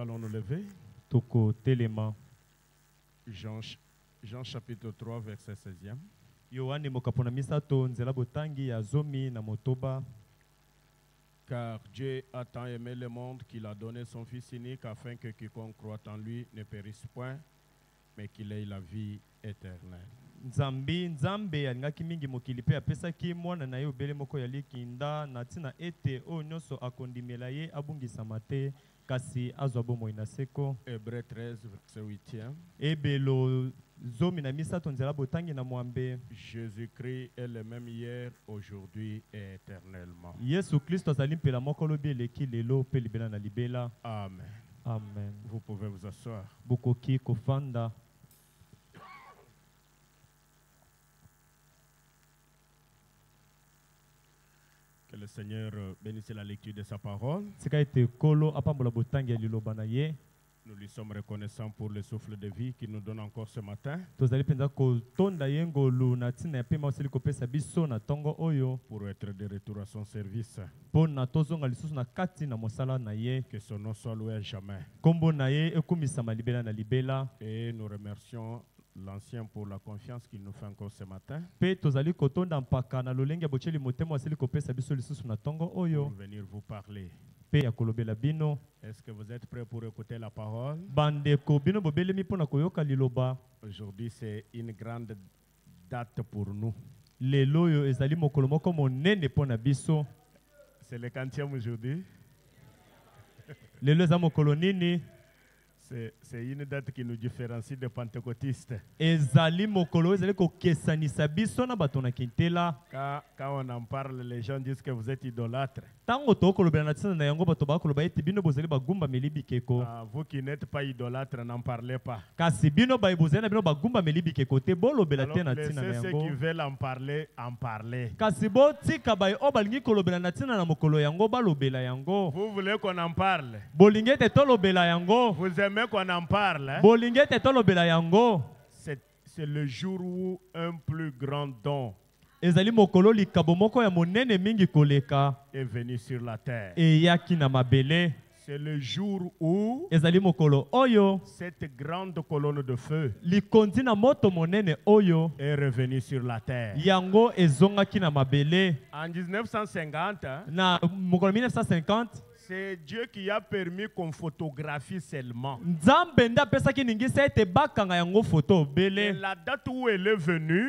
allons nous lever. Toko telema. Jean chapitre 3, verset 16e. Yohane mokapona misato nzela botangi ya zomi na motoba. Car Dieu a tant aimé le monde qu'il a donné son Fils unique afin que quiconque croit en lui ne périsse point, mais qu'il ait la vie éternelle. Nzambe alingaki mingi mokili pe apesaki mwana na ye obele moko ya likinda na tina ete o nyonso akondimela ye abungisama te kasi azwa bomoi na seko. Hébreux 13, verset 8e. Ebelo zomi na misato nzela botangi na mwambe. Jésus-Christ est le même hier, aujourd'hui et éternellement. Yesu Kristo azali mpela moko lobi eleki lelo pe libela na libela. Amen. Amen. Vous pouvez vous asseoir. Bokoki kofanda. Que le Seigneur bénisse la lecture de sa parole. Nous lui sommes reconnaissants pour le souffle de vie qu'il nous donne encore ce matin. Pour être de retour à son service. Que son nom soit loué à jamais. Et nous remercions l'ancien pour la confiance qu'il nous fait encore ce matin. Pour venir vous parler. Est-ce que vous êtes prêts pour écouter la parole? Aujourd'hui, c'est une grande date pour nous. C'est le quantième aujourd'hui. C'est une date qui nous différencie des pentecôtistes. Quand on en parle, les gens disent que vous êtes idolâtres. Vous qui n'êtes pas idolâtres, n'en parlez pas. Alors, ceux qui veulent en parler, en parler. Vous voulez qu'on en parle? Vous aimez qu'on en parle? C'est le jour où un plus grand don est venu sur la terre. C'est le jour où cette grande colonne de feu est revenue sur la terre. En 1950, c'est Dieu qui a permis qu'on photographie seulement. Et la date où elle est venue,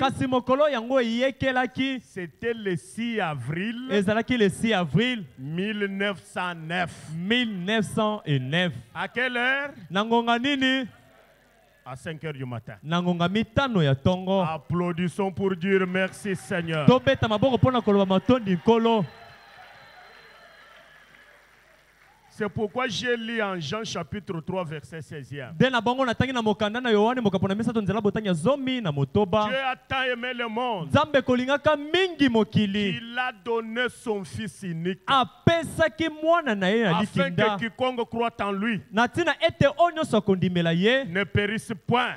c'était le 6 avril 1909. À quelle heure? À 5 heures du matin. Applaudissons pour dire merci Seigneur. C'est pourquoi j'ai lu en Jean chapitre 3 verset 16e. Dieu a tant aimé le monde qu'il a donné son Fils unique afin que quiconque croit en lui ne périsse point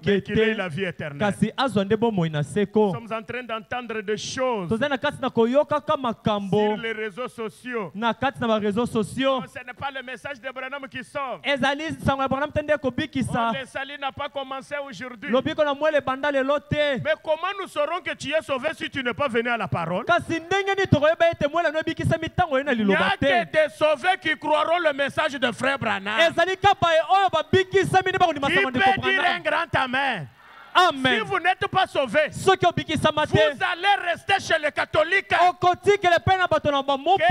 mais qu'il ait la vie éternelle. Nous sommes en train d'entendre des choses sur les réseaux sociaux. Ce n'est pas le message de Branham qui sort. Le salut n'a pas commencé aujourd'hui. Mais comment nous saurons que tu es sauvé si tu n'es pas venu à la parole? Il n'y a que des sauvés qui croiront le message de frère Branham. Qui peut dire un grand amen? Amen. Si vous n'êtes pas sauvé, vous allez rester chez les catholiques. Que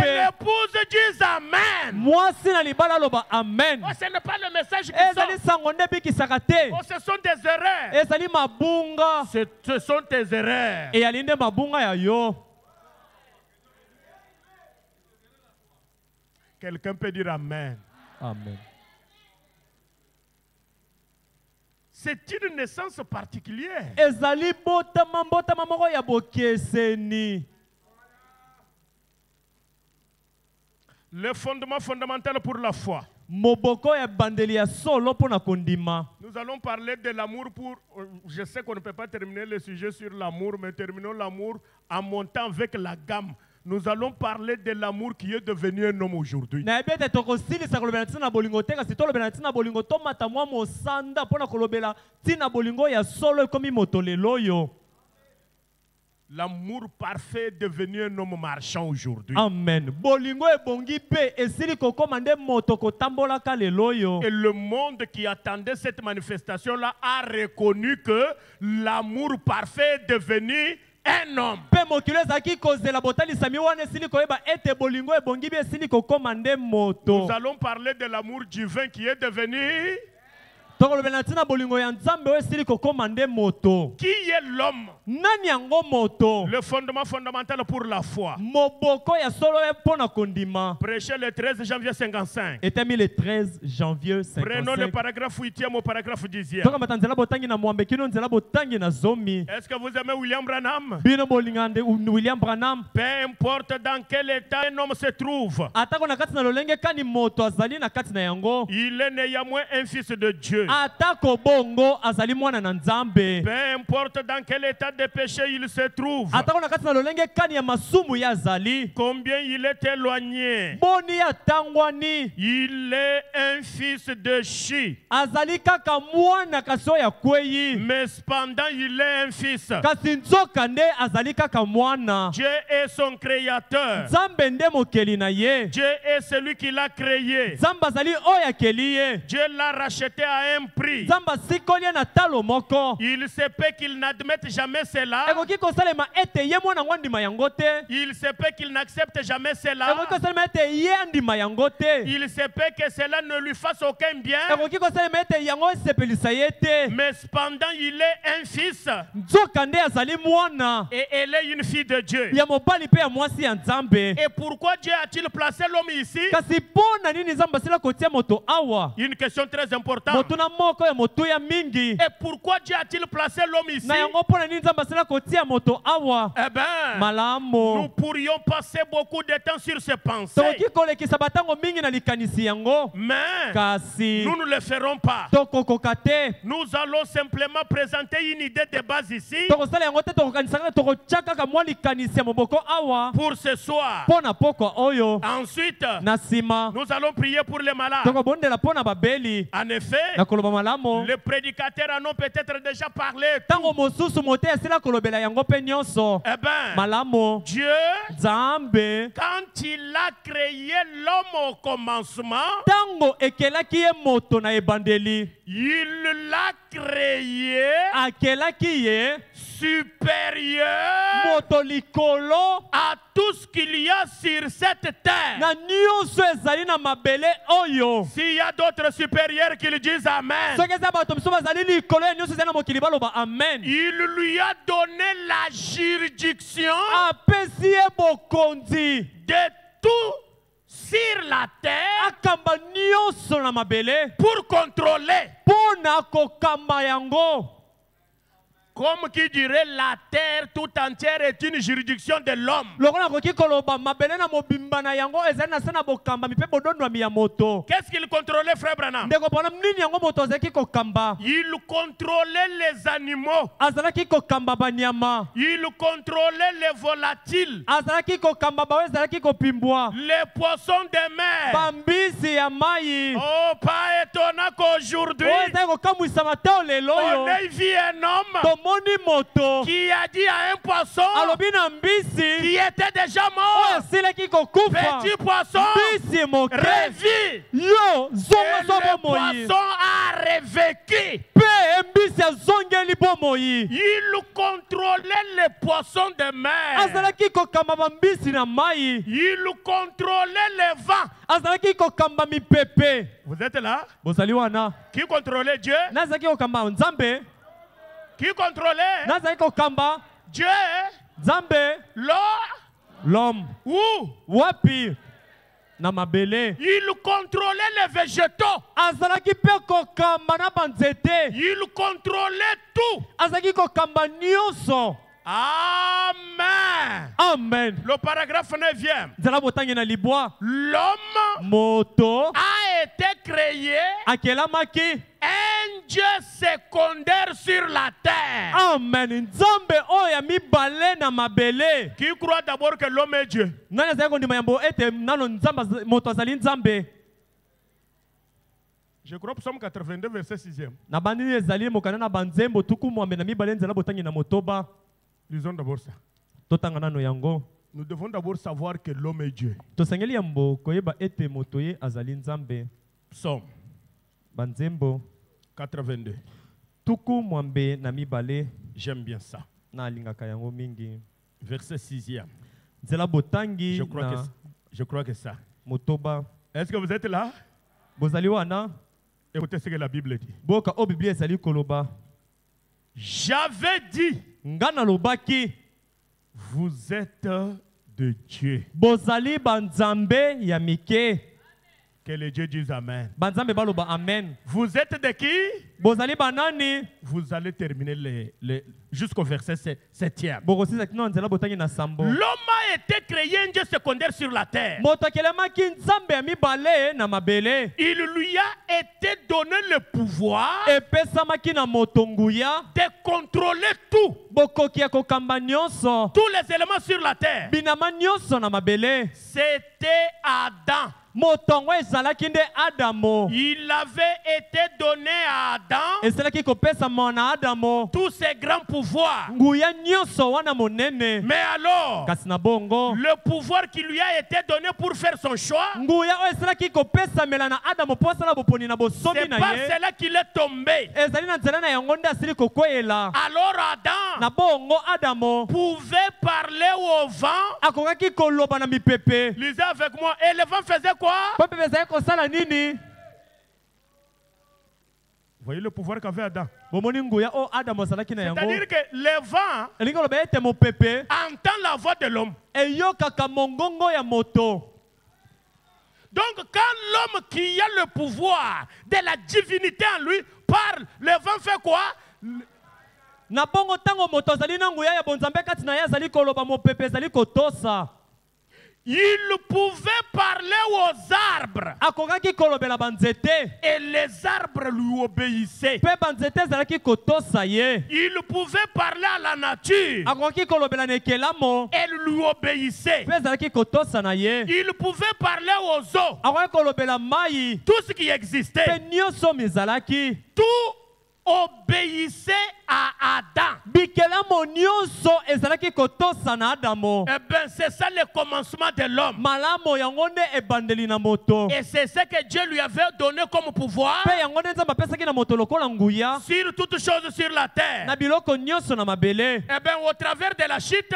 l'épouse dise Amen. Oh, ce n'est pas le message qui sort. Oh, ce sont des erreurs. Ce sont des erreurs. Quelqu'un peut dire Amen. Amen. C'est une naissance particulière. Le fondement fondamental pour la foi. Nous allons parler de l'amour pour... Je sais qu'on ne peut pas terminer le sujet sur l'amour, mais terminons l'amour en montant avec la gamme. Nous allons parler de l'amour qui est devenu un homme aujourd'hui. L'amour parfait est devenu un homme marchand aujourd'hui. Amen. Et le monde qui attendait cette manifestation-là a reconnu que l'amour parfait est devenu un homme. Nous allons parler de l'amour divin qui est devenu. Qui est l'homme? Le fondement fondamental pour la foi. Prêché le 13 janvier 55. Le 13 janvier 55. Prenons le paragraphe 8e au paragraphe 10e. Est-ce que vous aimez William Branham? Peu importe dans quel état un homme se trouve, il est néanmoins un fils de Dieu. Peu importe dans quel état de péché il se trouve, combien il est éloigné, il est un fils de Chi. Mais cependant il est un fils. Dieu est son créateur. Dieu est celui qui l'a créé. Dieu l'a racheté à un prix. Il se peut qu'il n'admette jamais cela. Il se peut qu'il n'accepte jamais cela. Il se peut que cela ne lui fasse aucun bien. Mais cependant il est un fils. Et elle est une fille de Dieu. Et pourquoi Dieu a-t-il placé l'homme ici? Une question très importante. Et pourquoi Dieu a-t-il placé l'homme ici? Eh bien, nous pourrions passer beaucoup de temps sur ces pensées. Mais nous ne le ferons pas. Nous allons simplement présenter une idée de base ici pour ce soir. Ensuite, nous allons prier pour les malades. En effet, les prédicateurs en ont peut-être déjà parlé. Eh bien, Dieu, quand il a créé l'homme au commencement, il l'a créé supérieur à tout ce qu'il y a sur cette terre. S'il y a d'autres supérieurs qui le disent Amen. Il lui a donné la juridiction de tout sur la terre pour contrôler. Comme qui dirait, la terre tout entière est une juridiction de l'homme. Qu'est-ce qu'il contrôlait, frère Branham? Il contrôlait les animaux. Il contrôlait les volatiles. Les poissons de mer. Oh, pas étonnant qu'aujourd'hui, on ait vu un homme qui a dit à un poisson qui était déjà mort, petit poisson, revis. Et le poisson a revécu. Il contrôlait les poissons de mer. Il contrôlait les vents. Vous êtes là? Qui contrôlait Dieu? Qui contrôlait Dieu? L'homme. Où? Il contrôlait les végétaux. Il contrôlait tout. Amen. Amen. Le paragraphe 9e. L'homme a été créé un Dieu secondaire sur la terre. Amen. Nzambe oya mibale na mabele. Qui croit d'abord que l'homme est Dieu? Nani azali kondima yambo ete nano nzamba moto azali nzambe. Je crois Psaume 82 verset 6e. Na bandini ezali mokana na banzembo tuku mwambe na mibale nzela botangi na motoba. Lisons d'abord ça. Totanga nano yango. Nous devons d'abord savoir que l'homme est Dieu. Tosangeli yambo koyeba ete motoye azali nzambe. Psaume banzembo 82. Tuku mwambe na mibale. J'aime bien ça. Na alingaka yango mingi. Verset 6e. Nzela botangi je crois que ça. Motoba. Est-ce que vous êtes là? Bozali wana? Écoutez ce que la Bible dit. Boka o Bible ezali koloba. J'avais dit. Ngana lobaki. Vous êtes de Dieu. Bozali banzambe ya mike. Que les dieux disent amen. Banzambe baloba amen. Vous êtes de qui? Bozali banani. Vous allez terminer jusqu'au verset 7e. L'homme a été créé un Dieu secondaire sur la terre. Il lui a été donné le pouvoir de contrôler tout. Tous les éléments sur la terre. C'était Adam. Il avait été donné à Adam tous ces grands pouvoirs. Mais alors, le pouvoir qui lui a été donné pour faire son choix, c'est par cela qu'il est tombé. Alors Adam pouvait parler au vent. Lisez avec moi. Et le vent faisait quoi? Vous voyez le pouvoir qu'avait Adam. C'est-à-dire que le vent entend la voix de l'homme. Donc quand l'homme qui a le pouvoir de la divinité en lui parle, le vent fait quoi? Il pouvait parler aux arbres. Et les arbres lui obéissaient. Il pouvait parler à la nature. Elle lui obéissait. Il pouvait parler aux eaux. Tout ce qui existait. Tout obéissait à Adam. Eh bien, c'est ça le commencement de l'homme. Et c'est ce que Dieu lui avait donné comme pouvoir sur toutes choses sur la terre. Eh bien, au travers de la chute,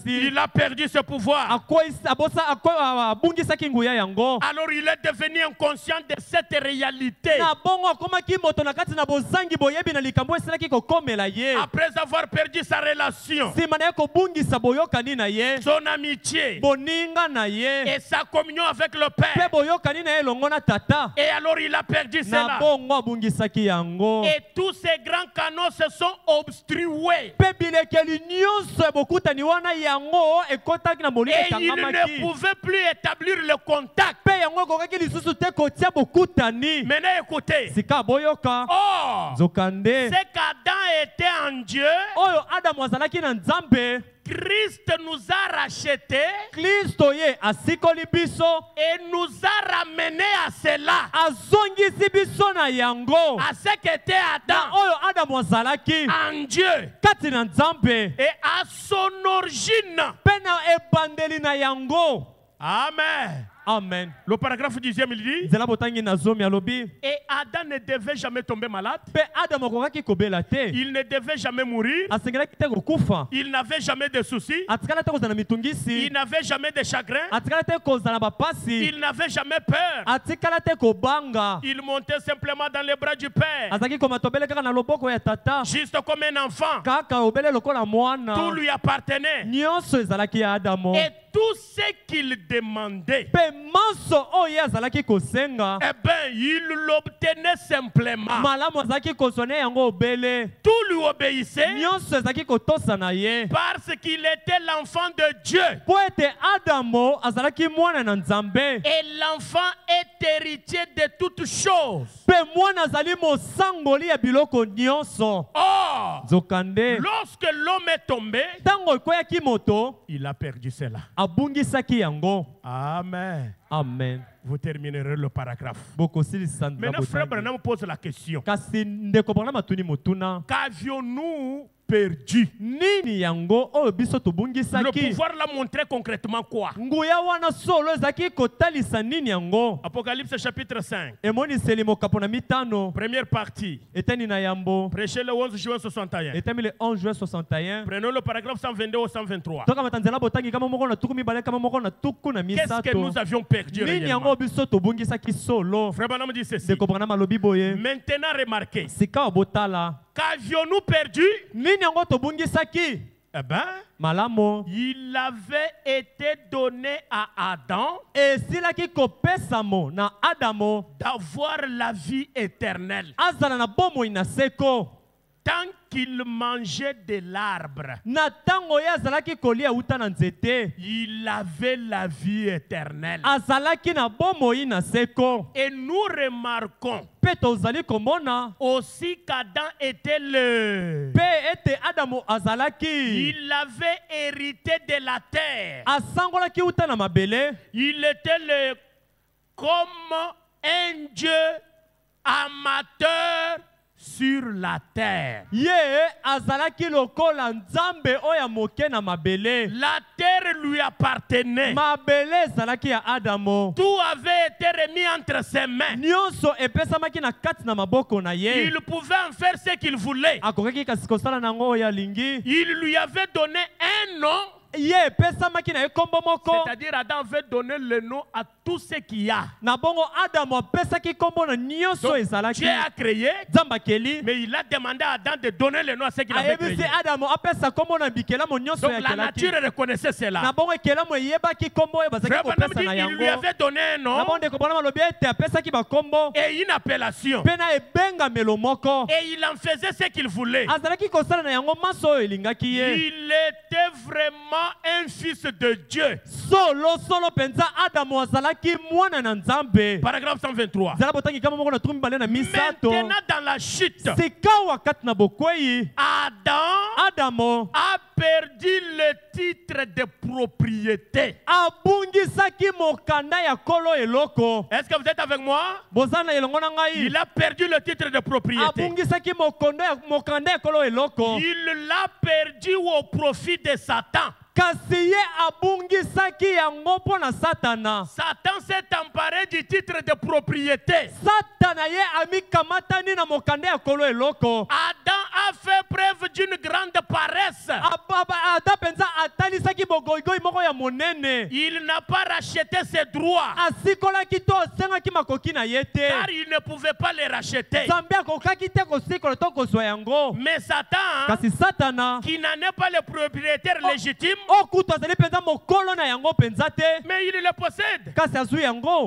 il a perdu ce pouvoir. Alors il est devenu inconscient de cette réalité. Après avoir perdu sa relation, son amitié et sa communion avec le Père, et alors il a perdu cela. Et tous ces grands canaux se sont obstrués. Et il ne pouvait plus établir le contact. Maintenant écoutez. Oh, c'est qu'Adam était en Dieu. Christ nous a rachetés et nous a ramenés à cela. À ce qu'était Adam en Dieu et à son origine. Amen. Amen. Le paragraphe 10e, il dit: et Adam ne devait jamais tomber malade. Il ne devait jamais mourir. Il n'avait jamais de soucis. Il n'avait jamais de chagrin. Il n'avait jamais peur. Il montait simplement dans les bras du Père. Juste comme un enfant. Tout lui appartenait. Et tout ce qu'il demandait, eh bien, il l'obtenait simplement. Tout lui obéissait parce qu'il était l'enfant de Dieu. Et l'enfant est héritier de toutes choses. Or, lorsque l'homme est tombé, il a perdu cela. Amen. Amen. Vous terminerez le paragraphe. Maintenant, frère Branham pose la question. Qu'avions-nous perdu? Le pouvoir l'a montré concrètement quoi? Apocalypse chapitre 5. Première partie. Prêchez le 11 juin 61. Prenons le paragraphe 122 au 123. Qu'est-ce que nous avions perdu réellement? Frère Branham dit ceci. Maintenant remarquez. Qu'avions-nous perdu? Eh bien, il avait été donné à Adam d'avoir la vie éternelle tant qu'il mangeait de l'arbre. Il avait la vie éternelle. Et nous remarquons aussi qu'Adam était le... Il avait hérité de la terre. Il était le... comme un Dieu amateur sur la terre. La terre lui appartenait. Tout avait été remis entre ses mains. Il pouvait en faire ce qu'il voulait. Il lui avait donné un nom. C'est-à-dire Adam avait donné le nom à tout ce qu'il y a. Donc Dieu a créé, mais il a demandé à Adam de donner le nom à ce qu'il avait créé. Donc la nature reconnaissait cela. Il lui avait donné un nom et une appellation. Et il en faisait ce qu'il voulait. Il était vraiment un fils de Dieu. Paragraphe 123. Maintenant dans la chute, Adam a perdu le titre de propriété. Est-ce que vous êtes avec moi? Il a perdu le titre de propriété. Il l'a perdu au profit de Satan. Satan s'est emparé du titre de propriété. Adam a fait preuve d'une grande paresse. Il n'a pas racheté ses droits, car il ne pouvait pas les racheter. Mais Satan, qui n'en est pas le propriétaire légitime, mais il le possède.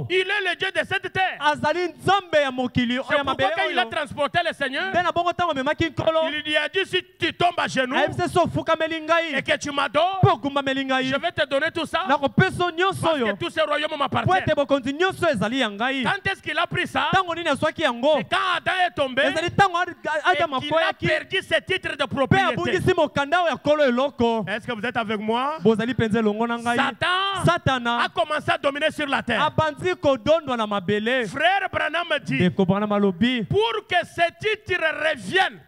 Il est le Dieu de cette terre. C'est pourquoi quand il a transporté le Seigneur, il lui a dit: si tu tombes à genoux et que tu m'adores, je vais te donner tout ça, parce que tout ce royaume m'appartient. Quand est-ce qu'il a pris ça? C'est quand Adam est tombé et qu'il a perdu ses titres de propriété. Est-ce que vous êtes avec moi? Satan a commencé à dominer sur la terre. Frère Branham dit, pour que ces titres reviennent,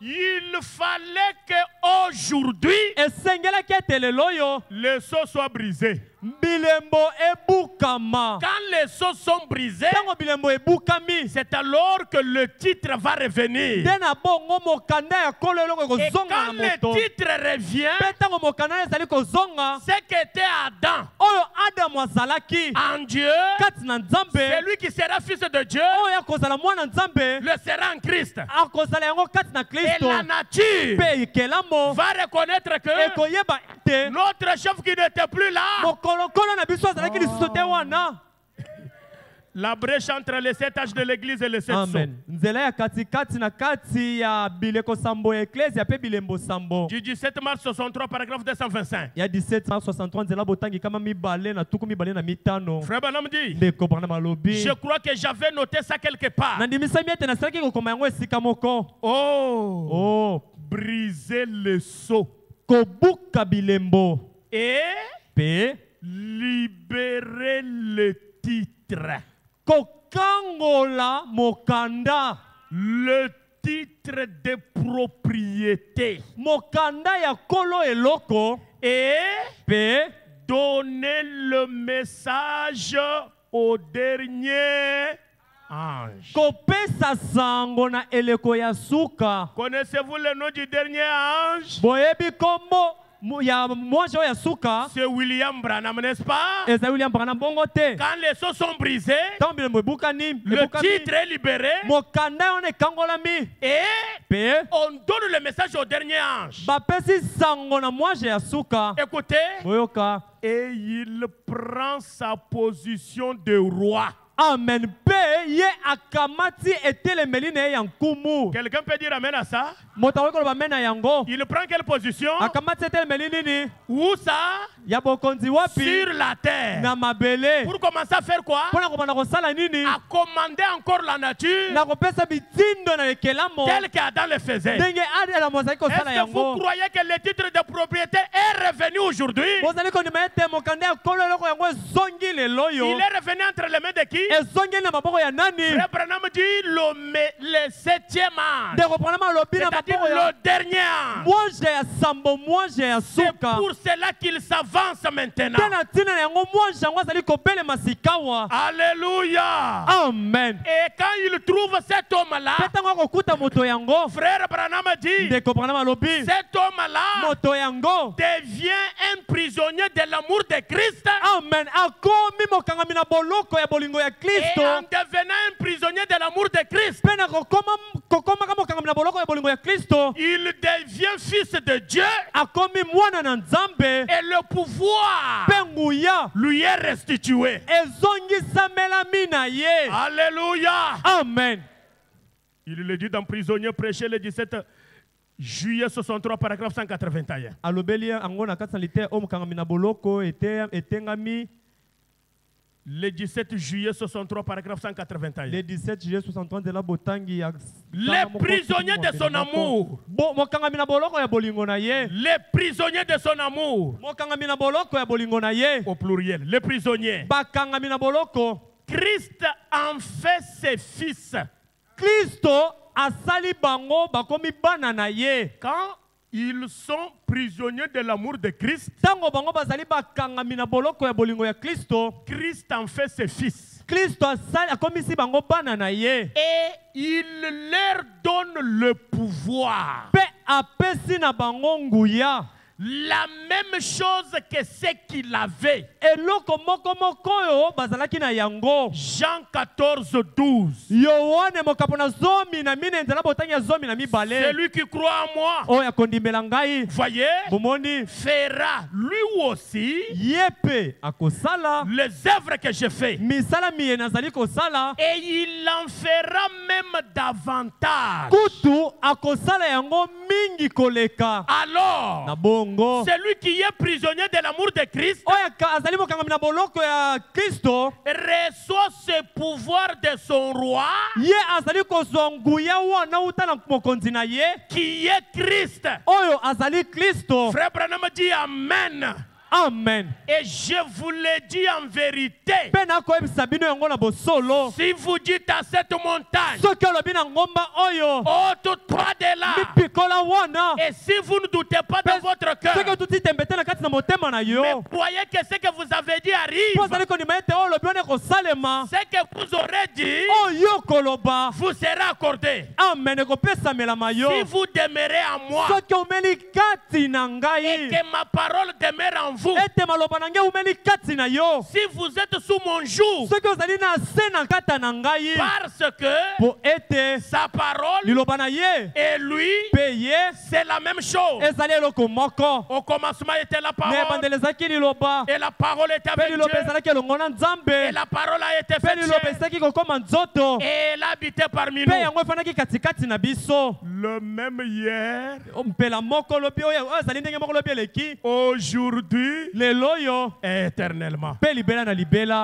il fallait qu'aujourd'hui le sceau soit brisé. Quand les sceaux sont brisés, c'est alors que le titre va revenir. Et quand le titre revient, ce qu'était Adam en Dieu, celui qui sera fils de Dieu le sera en Christ. Et la nature va reconnaître que notre chef qui n'était plus là, la brèche entre les 7 âges de l'église et les 7 sceaux. Du 17 mars 63, paragraphe 225. Frère Branham dit, je crois que j'avais noté ça quelque part. Oh, briser le sceau et libérer le titre. Kokangola mokanda, le titre de propriété, mokanda ya kolo eloko, et donner le message au dernier ange. Kopesa sango na eleko ya suka. Connaissez-vous le nom du dernier ange? Boyebi kombo c'est William Branham, n'est-ce pas? Quand les sceaux sont brisés, le titre est libéré et on donne le message au dernier ange. Écoutez, et il prend sa position de roi. Amen. Quelqu'un peut dire amen à ça? Il prend quelle position? Où ça? Sur la terre. Pour commencer à faire quoi? À commander encore la nature telle qu'Adam le faisait. Est-ce que vous croyez que le titre de propriété est revenu aujourd'hui? Il est revenu entre les mains de qui? Frère Branham dit le 7e ange, c'est-à-dire le dernier ange. C'est pour cela qu'il s'avance maintenant. Alléluia. Amen. Et quand il trouve cet homme-là, Frère Branham dit, cet homme-là devient un prisonnier de l'amour de Christ. Amen. Et en devenant un prisonnier de l'amour de Christ, il devient fils de Dieu et le pouvoir lui est restitué. Alléluia. Amen. Il le dit dans Prisonnier prêché le 17 juillet 63, paragraphe 181. Le 17 juillet 63, paragraphe 181. Le 17 juillet 63 de la Botangi. Les prisonniers de son amour. Les prisonniers de son amour. Au pluriel. Les prisonniers. Christ en fait ses fils. Christo asali bango bakomi bana na ye. Quand ils sont prisonniers de l'amour de Christ, Christ en fait ses fils. Et il leur donne le pouvoir. La même chose que ce qu'il avait. Jean 14, 12. Celui qui croit en moi, voyez, fera lui aussi les œuvres que je fais. Et il en fera même davantage. Alors, celui qui est prisonnier de l'amour de Christ reçoit ce pouvoir de son roi qui est Christ. Frère Branham dit Amen. Amen. Et je vous le dis en vérité. Si vous dites à cette montagne, ôte-toi de là. Et si vous ne doutez pas de votre cœur, mais croyez que ce que vous avez dit arrive, ce que vous aurez dit vous sera accordé. Si vous demeurez en moi et que ma parole demeure en vous, vous. Si vous êtes sous mon joug, parce que sa parole et lui, c'est la même chose. Au commencement était la parole, et la parole était avec Dieu, et la parole a été faite chair, et elle habitait parmi nous. Le même hier, aujourd'hui et éternellement.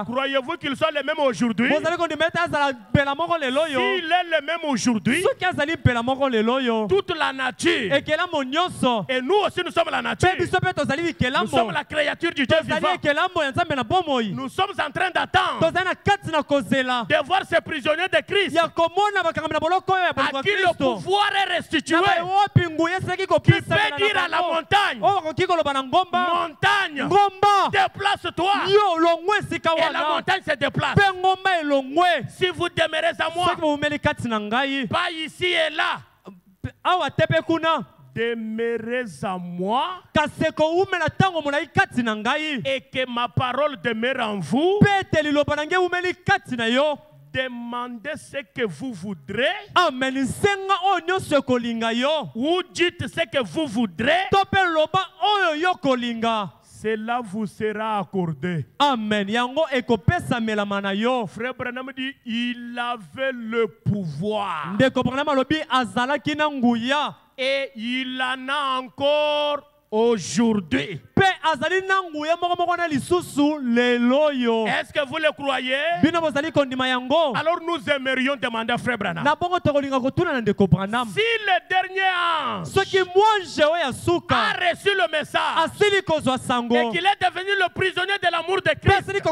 Croyez-vous qu'ils sont les mêmes aujourd'hui? S'il est le même aujourd'hui, toute la nature, et nous aussi nous sommes la nature, nous sommes la créature du Dieu vivant. Nous sommes en train d'attendre de voir ces prisonniers de Christ à qui le pouvoir est restitué, qui peut dire à la montagne, montagne, déplace-toi, et la montagne se déplace. Si vous demeurez à moi, pas ici et là, demeurez à moi, et que ma parole demeure en vous. Demandez ce que vous voudrez, ou dites ce que vous voudrez, cela vous sera accordé. Amen. Frère Branham dit, il avait le pouvoir. Et il en a encore aujourd'hui. Est-ce que vous le croyez? Alors nous aimerions demander à Frère Branham, si le dernier ange a reçu le message et qu'il est devenu le prisonnier de l'amour de Christ, et que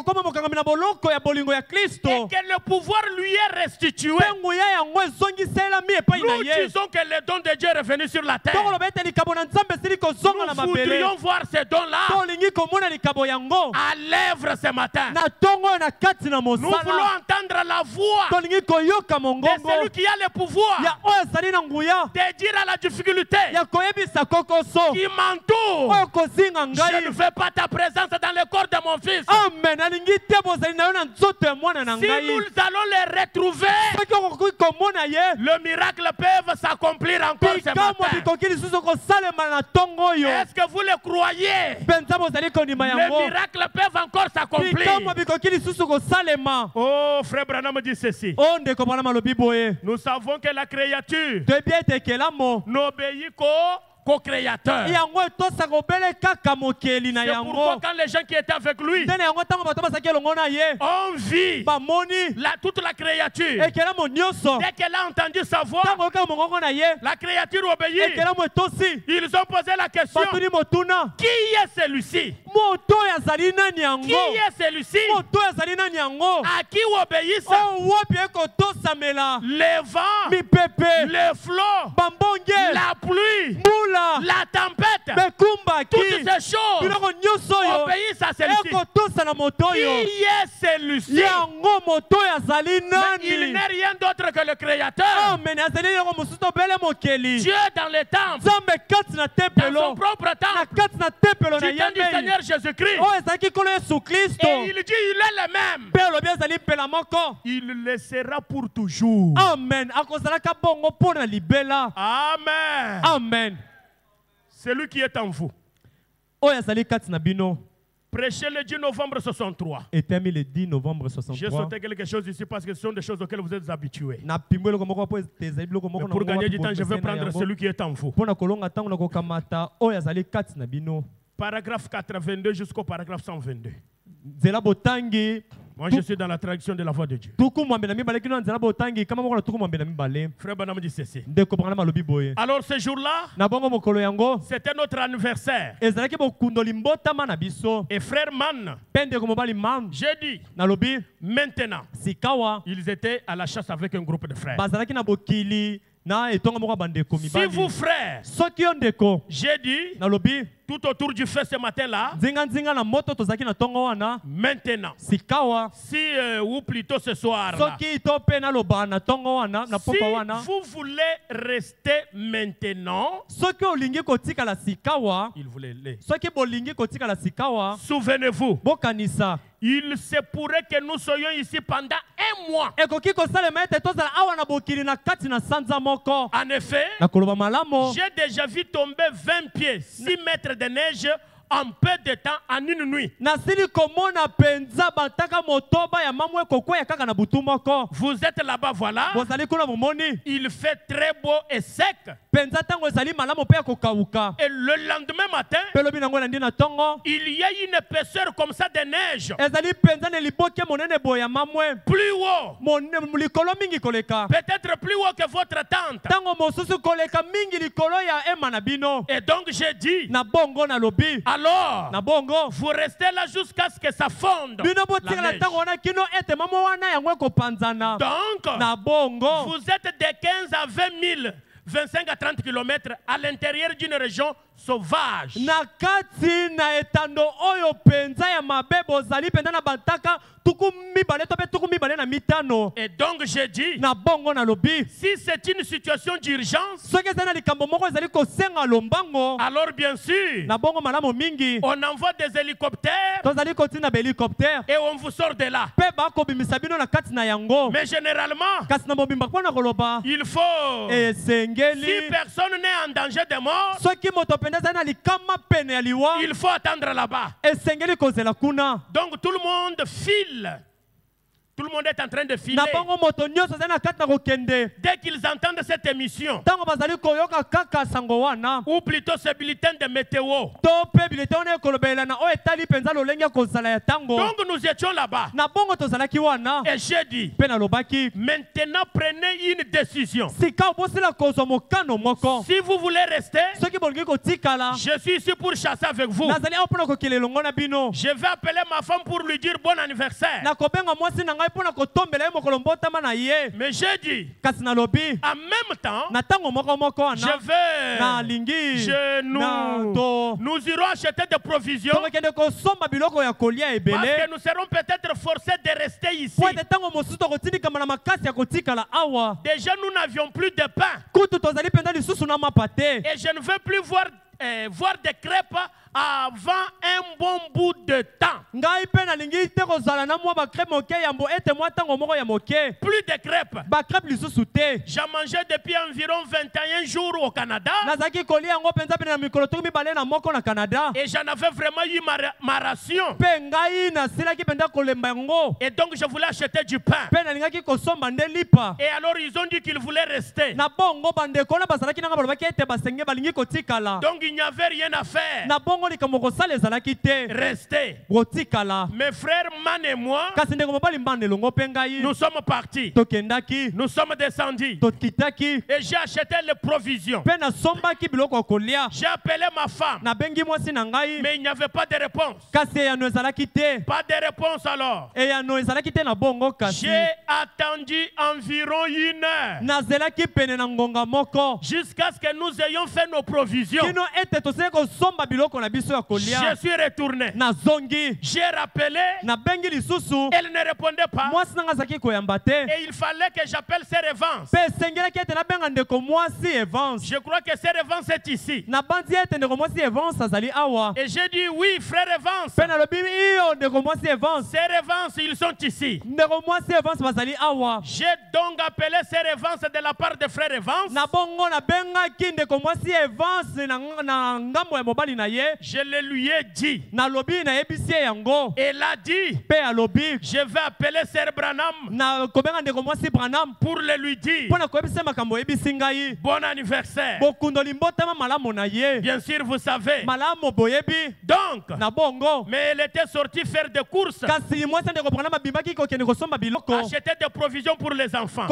le pouvoir lui est restitué, nous disons que le don de Dieu est revenu sur la terre. Nous voudrions voir ce don-là à l'œuvre ce matin. Nous voulons entendre la voix de celui qui a le pouvoir de dire à la difficulté qui m'entoure, je ne veux pas ta présence dans le corps de mon fils. Si nous allons les retrouver, le miracle peut s'accomplir encore ce matin. Est-ce que vous le croyez? Les miracles peuvent encore s'accomplir. Oh, Frère Branham dit ceci. Nous savons que la créature n'obéit qu'au créateur. C'est pourquoi quand les gens qui étaient avec lui ont vu toute la créature, dès qu'elle a entendu sa voix, la créature obéit. Ils ont posé la question, qui est celui-ci? Qui est celui-ci à qui obéissent les vents, les flots, la pluie, la tempête, toutes ces choses obéissent à celui-ci. Qui est celui-ci? Mais il n'est rien d'autre que le Créateur. Dieu dans le temple, dans son propre temple, titan du Seigneur Jésus-Christ. Et il dit, il est le même. Il le sera pour toujours. Amen. Amen. Amen. Celui qui est en vous. Prêchez le 10 novembre 63. Le 10 novembre 63. J'ai sauté quelque chose ici parce que ce sont des choses auxquelles vous êtes habitués. Mais pour gagner du temps, je vais prendre celui qui est en vous. Paragraphe 82 jusqu'au paragraphe 122. Moi, je suis dans la traduction de la voix de Dieu. Frère Branham dit ceci. Alors ce jour-là, c'était notre anniversaire. Et frère Man, j'ai dit, maintenant, ils étaient à la chasse avec un groupe de frères. Si vous frères, j'ai dit, tout autour du feu ce matin-là. Maintenant, si ou plutôt ce soir, si vous voulez rester maintenant, il voulait les. Souvenez-vous, il se pourrait que nous soyons ici pendant un mois. En effet, j'ai déjà vu tomber 20 pieds, 6 mètres de neige en peu de temps, en une nuit. Vous êtes là-bas, voilà. Il fait très beau et sec. Et le lendemain matin, il y a une épaisseur comme ça de neige. Plus haut. Peut-être plus haut que votre tente. Et donc j'ai dit, alors, vous restez là jusqu'à ce que ça fonde. Donc, vous êtes de 15 à 20 000, 25 à 30 km à l'intérieur d'une région sauvage. Et donc j'ai dit, si c'est une situation d'urgence, alors bien sûr, on envoie des hélicoptères et on vous sort de là. Mais généralement, il faut, si personne n'est en danger de mort, il faut attendre là-bas. Donc tout le monde file. Tout le monde est en train de filer. Dès qu'ils entendent cette émission, ou plutôt ce bulletin de météo, donc nous étions là-bas. Et j'ai dit, maintenant prenez une décision. Si vous voulez rester, je suis ici pour chasser avec vous. Je vais appeler ma femme pour lui dire bon anniversaire. Mais j'ai dit, en même temps, nous irons acheter des provisions parce que nous serons peut-être forcés de rester ici. Déjà nous n'avions plus de pain et je ne veux plus voir des crêpes avant un bon bout de temps. Plus de crêpes. J'ai mangé depuis environ 21 jours au Canada. Et j'en avais vraiment eu ma ration. Et donc je voulais acheter du pain. Et alors ils ont dit qu'ils voulaient rester. Donc il n'y avait rien à faire. Restez. Mes frères Man et moi, nous sommes partis. Nous sommes descendus. Et j'ai acheté les provisions. J'ai appelé ma femme. Mais il n'y avait pas de réponse. Pas de réponse alors. J'ai attendu environ 1 heure. Jusqu'à ce que nous ayons fait nos provisions. Je suis retourné. J'ai rappelé. Elle ne répondait pas. Et il fallait que j'appelle Sœur Evans. Je crois que Sœur Evans est ici. Et j'ai dit oui, frère Evans. Sœur Evans, ils sont ici. J'ai donc appelé Sœur Evans de la part de frère Evans. Je le lui ai dit. Elle a dit, je vais appeler Sœur Branham pour le lui dire bon anniversaire. Bien sûr, vous savez. Donc, mais elle était sortie faire des courses, acheter des provisions pour les enfants.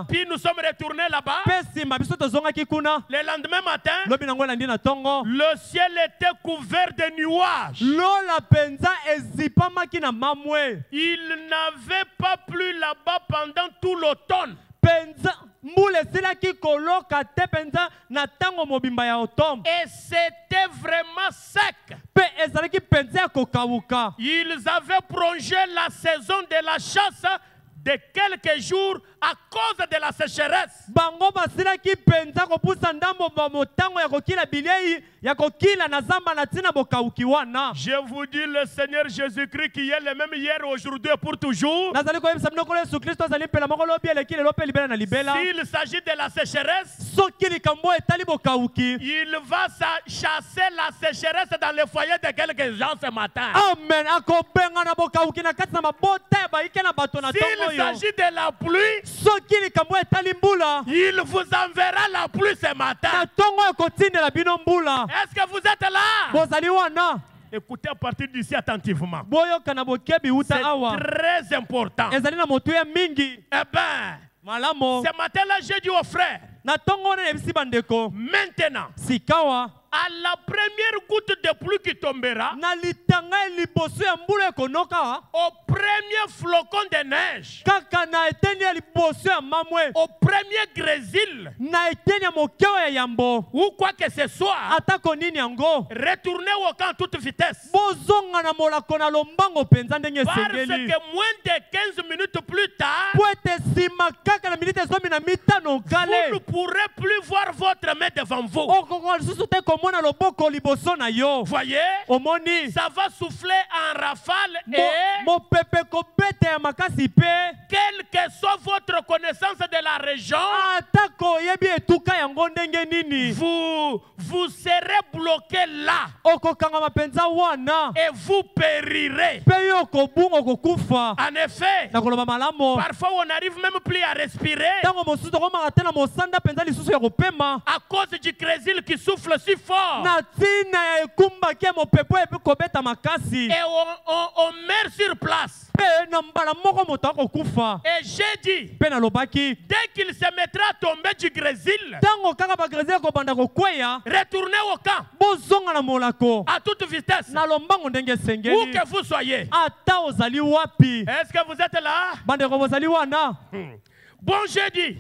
Puis nous sommes retournés là-bas. Le lendemain matin, le ciel était couvert de nuages. Il n'avait pas plu là-bas pendant tout l'automne. Et c'était vraiment sec. Ils avaient prolongé la saison de la chasse de quelques jours à cause de la sécheresse. Je vous dis, le Seigneur Jésus-Christ qui est le même hier, aujourd'hui et pour toujours. S'il s'agit de la sécheresse, il va chasser la sécheresse dans le foyer de quelques gens ce matin. Amen. S'il s'agit de la pluie, il vous enverra la pluie ce matin. Est-ce que vous êtes là? Écoutez à partir d'ici attentivement. C'est très important. Eh bien, ce matin-là, j'ai dit aux frères, maintenant, à la première goutte de pluie qui tombera, au premier flocon de neige, au premier grésil, ou quoi que ce soit, retournez au camp à toute vitesse. Parce que moins de 15 minutes plus tard, vous ne pourrez plus voir votre main devant vous. Voyez, ça va souffler en rafale et quelle que soit votre connaissance de la région, vous serez bloqué là et vous périrez. En effet, parfois on n'arrive même plus à respirer à cause du grésil qui souffle si fort. Et on meurt sur place. Et j'ai dit, dès qu'il se mettra à tomber du grésil, retournez au camp à toute vitesse, où que vous soyez. Est-ce que vous êtes là? Bon jeudi,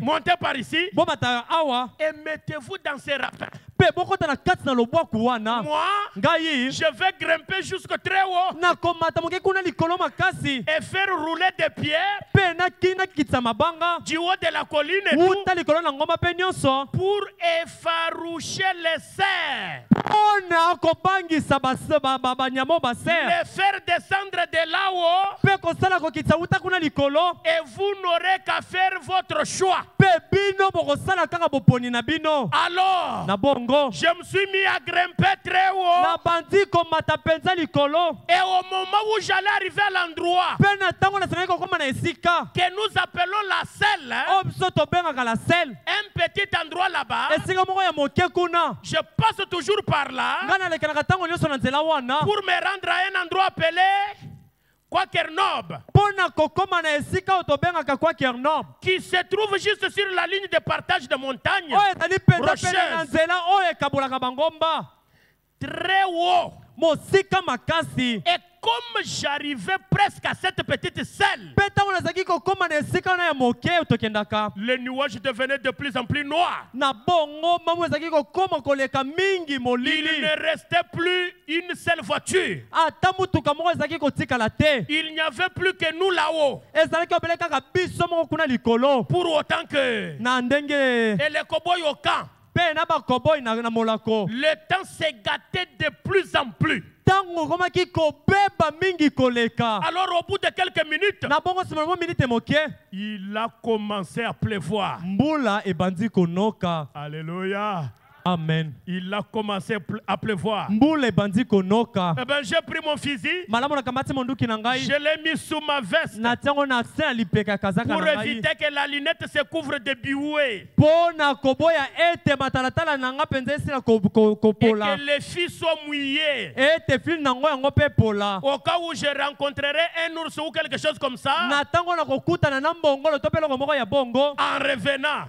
montez par ici et mettez-vous dans ces rapins. Moi, je vais grimper jusqu'à très haut et faire rouler des pierres du haut de la colline et tout, pour effaroucher les cerfs, les faire descendre de là-haut, et vous n'aurez qu'à faire votre choix. Alors, je me suis mis à grimper très haut. Et au moment où j'allais arriver à l'endroit que nous appelons la selle, un petit endroit là-bas, je passe toujours par là pour me rendre à un endroit appelé Quakernob, qui se trouve juste sur la ligne de partage de montagne rocheuse, très haut. Et comme j'arrivais presque à cette petite selle, le nuage devenait de plus en plus noir. Il ne restait plus une seule voiture. Il n'y avait plus que nous là-haut. Pour autant que et les cow-boys au camp, le temps s'est gâté de plus en plus. Alors au bout de quelques minutes, il a commencé à pleuvoir. Alléluia. Amen. Il a commencé à pleuvoir. Eh ben, j'ai pris mon fusil. Je l'ai mis sous ma veste pour éviter que la lunette se couvre de buée et que les filles soient mouillées. Au cas où je rencontrerai un ours ou quelque chose comme ça, en revenant,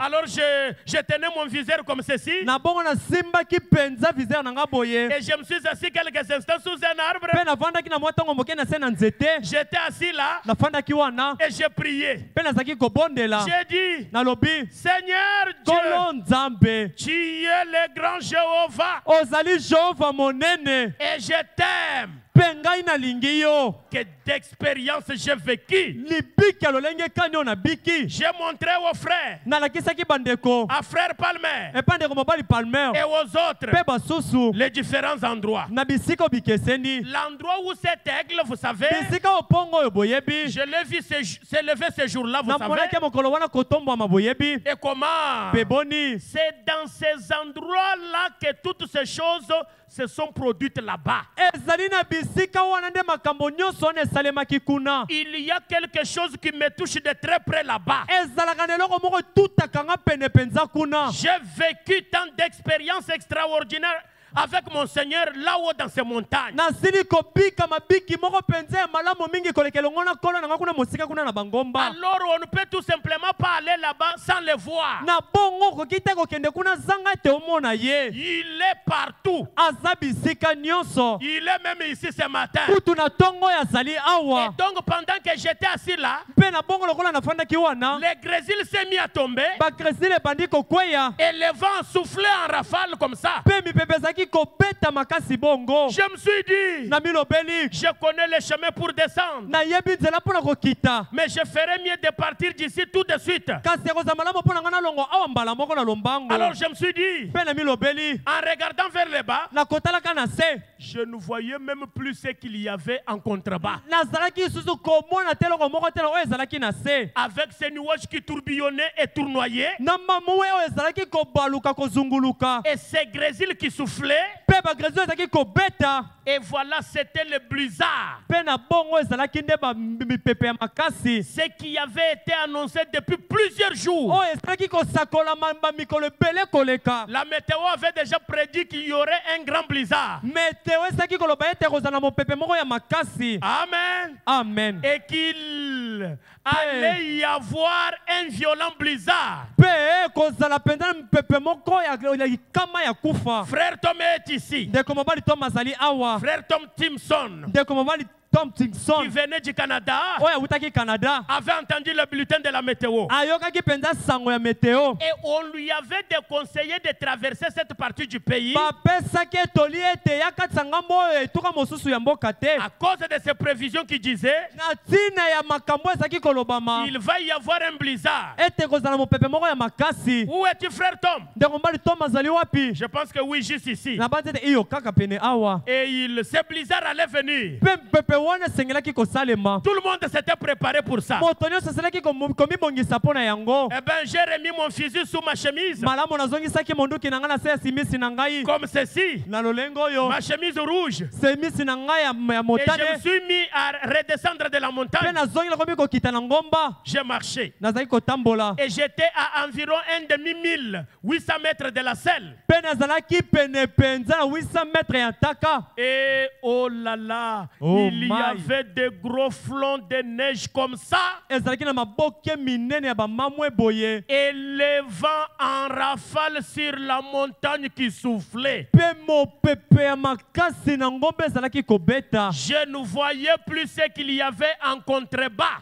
alors je tenais mon viseur comme ceci. Et na bongo na simba ki penza viseur na nga boye. Et je me suis assis quelques instants sous un arbre. Pe na vanda ki na mwatongo moke na se na nzete. J'étais assis là. Na fanda ki wana. Et j'ai prié. Pe na zaki ko bondela. J'ai dit, na lobi, Seigneur Dieu, Nzambe, tu es le grand Jéhovah. Ozali Jéhovah monene. Et je t'aime. Pengai na lingi yo. Que d'expérience j'ai vécu. Libiki alolenge kanyo na biki. J'ai montré aux frères. Na la kisaki bandeko. À frère Palmer. E bandeko mobali Palmer. Et aux autres. Pe basusu. Les différents endroits. Na bisiko bikeseni. L'endroit où cet aigle, vous savez. Bisika opongo yo boyebi. Je l'ai vu s'élever ce jour-là, vous savez. Na mona ke mokolo wana kotombo ma boyebi. Et comment? Pe boni. C'est dans ces endroits-là que toutes ces choses se sont produites là-bas. Ezali na bisika wana nde makambo nyonso ne salemaki kuna. Il y a quelque chose qui me touche de très près là-bas. Ezalaka na eloko moko tutakanga pene penza kuna. J'ai vécu tant d'expériences extraordinaires avec mon Seigneur là-haut dans ces montagnes. Alors on ne peut tout simplement pas aller là-bas sans le voir. Il est partout. Il est même ici ce matin. Et donc pendant que j'étais assis là, le grésil s'est mis à tomber. Et le vent soufflait en rafale comme ça. Je me suis dit, je connais le chemin pour descendre. Mais je ferais mieux de partir d'ici tout de suite. Alors je me suis dit, en regardant vers le bas, je ne voyais même plus ce qu'il y avait en contrebas. Avec ces nuages qui tourbillonnaient et tournoyaient, et ces grésils qui soufflaient, et voilà, c'était le blizzard. Ce qui avait été annoncé depuis plusieurs jours. La météo avait déjà prédit qu'il y aurait un grand blizzard. Amen. Amen. Et qu'il allait y avoir un violent blizzard. Frère Tom est ici. Frère Tom Timson, qui venait du Canada, avait entendu le bulletin de la météo. Et on lui avait déconseillé de traverser cette partie du pays à cause de ces prévisions qui disaient il va y avoir un blizzard. Où es-tu, frère Tom? Je pense que oui, juste ici. Et ce blizzard allait venir. Tout le monde s'était préparé pour ça. Eh bien, j'ai remis mon fusil sous ma chemise. Comme ceci. Ma chemise rouge. Et je me suis mis à redescendre de la montagne. J'ai marché. Et j'étais à environ 1/2 800 mètres de la selle. Et oh là là, il y avait des gros flons de neige comme ça. Et les vents en rafale sur la montagne qui soufflaient. Je ne voyais plus ce qu'il y avait en contrebas.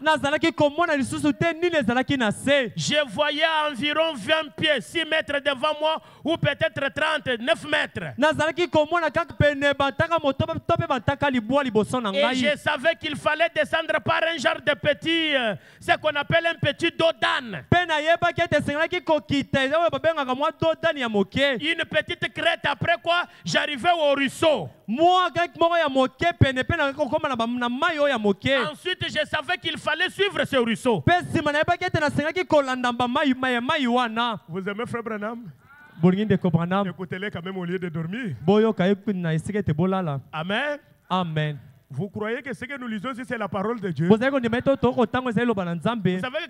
Je voyais environ 20 pieds, 6 mètres devant moi, ou peut-être 39 mètres. Et je savais qu'il fallait descendre par un genre de petit, ce qu'on appelle un petit dos d'âne. Une petite crête, après quoi j'arrivais au ruisseau. Ensuite, je savais qu'il fallait suivre ce ruisseau. Vous aimez Frère Branham? Écoutez-les quand même au lieu de dormir. Amen. Amen. Vous croyez que ce que nous lisons ici, c'est la parole de Dieu? Vous savez que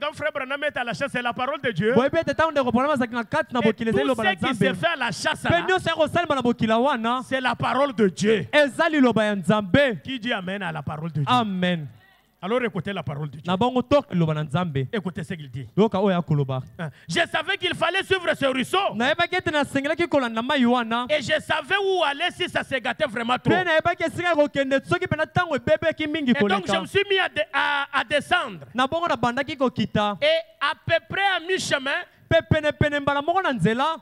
quand Frère Branham est à la chasse, c'est la parole de Dieu. Et tout ce qui se fait à la chasse, c'est la parole de Dieu. Qui dit Amen à la parole de Dieu? Amen. Alors écoutez la parole de Dieu. Écoutez ce qu'il dit. Je savais qu'il fallait suivre ce ruisseau. Et je savais où aller si ça se gâtait vraiment trop. Et donc je me suis mis à descendre. Et à peu près à mi-chemin,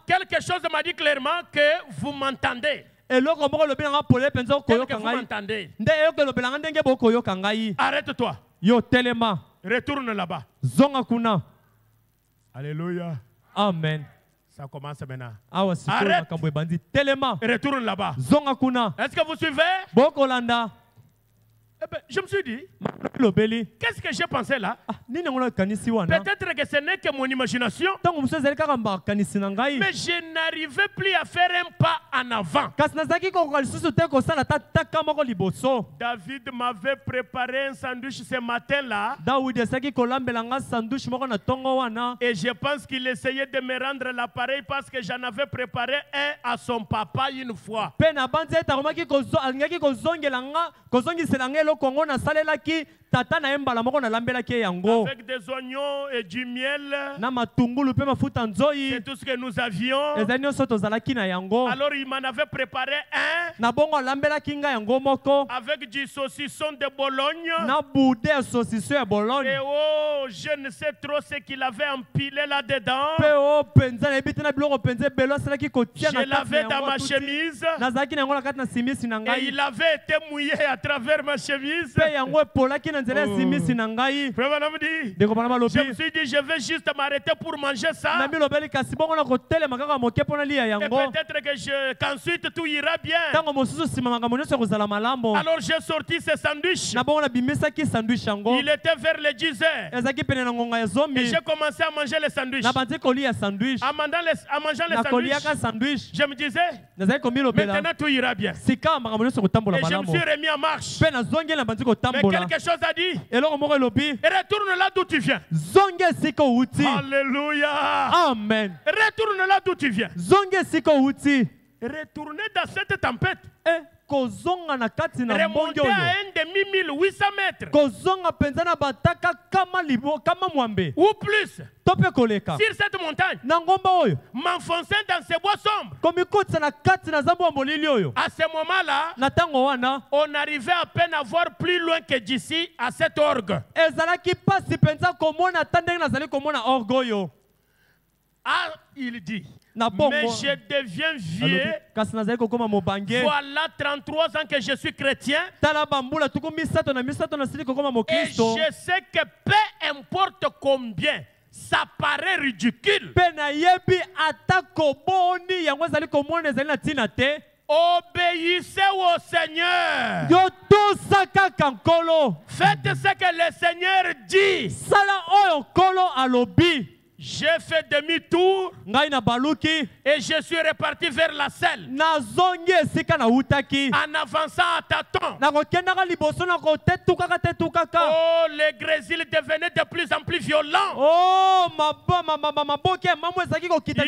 quelque chose m'a dit clairement que vous m'entendez. Arrête-toi. Retourne là-bas. Alléluia. Amen. Ça commence maintenant. Arrête. Retourne là-bas. Est-ce que vous suivez? Eh ben, je me suis dit, qu'est-ce que j'ai pensé là? Peut-être que ce n'est que mon imagination, mais je n'arrivais plus à faire un pas en avant. David m'avait préparé un sandwich ce matin-là, et je pense qu'il essayait de me rendre l'appareil parce que j'en avais préparé un à son papa une fois. Avec des oignons et du miel, c'est tout ce que nous avions. Alors il m'en avait préparé un avec du saucisson de Bologne. Et oh, je ne sais trop ce qu'il avait empilé là-dedans. Je l'avais dans ma chemise et il avait été mouillé à travers ma chemise. Je me suis dit, je vais juste m'arrêter pour manger ça. Et peut-être qu'ensuite tout ira bien. Alors j'ai sorti ce sandwich. Il était vers les 10 heures. Et j'ai commencé à manger le sandwich. En mangeant le sandwich, je me disais, maintenant tout ira bien. Et je me suis remis en marche. Mais quelque chose a dit, retourne là d'où tu viens. Alléluia. Amen. Retourne là d'où tu viens. Retourner dans cette tempête. Remonter à un demi-1800 mètres. Ou plus. Sur cette montagne. M'enfoncer dans ces bois sombres. À ce moment-là, on arrivait à peine à voir plus loin que d'ici à cet orgue. Ah, il dit, mais je deviens vieux. Voilà 33 ans que je suis chrétien. Et je sais que peu importe combien, ça paraît ridicule. Obéissez au Seigneur. Faites ce que le Seigneur dit. J'ai fait demi-tour et je suis reparti vers la selle en avançant à tâtons. Oh, le grésil devenait de plus en plus violent. Il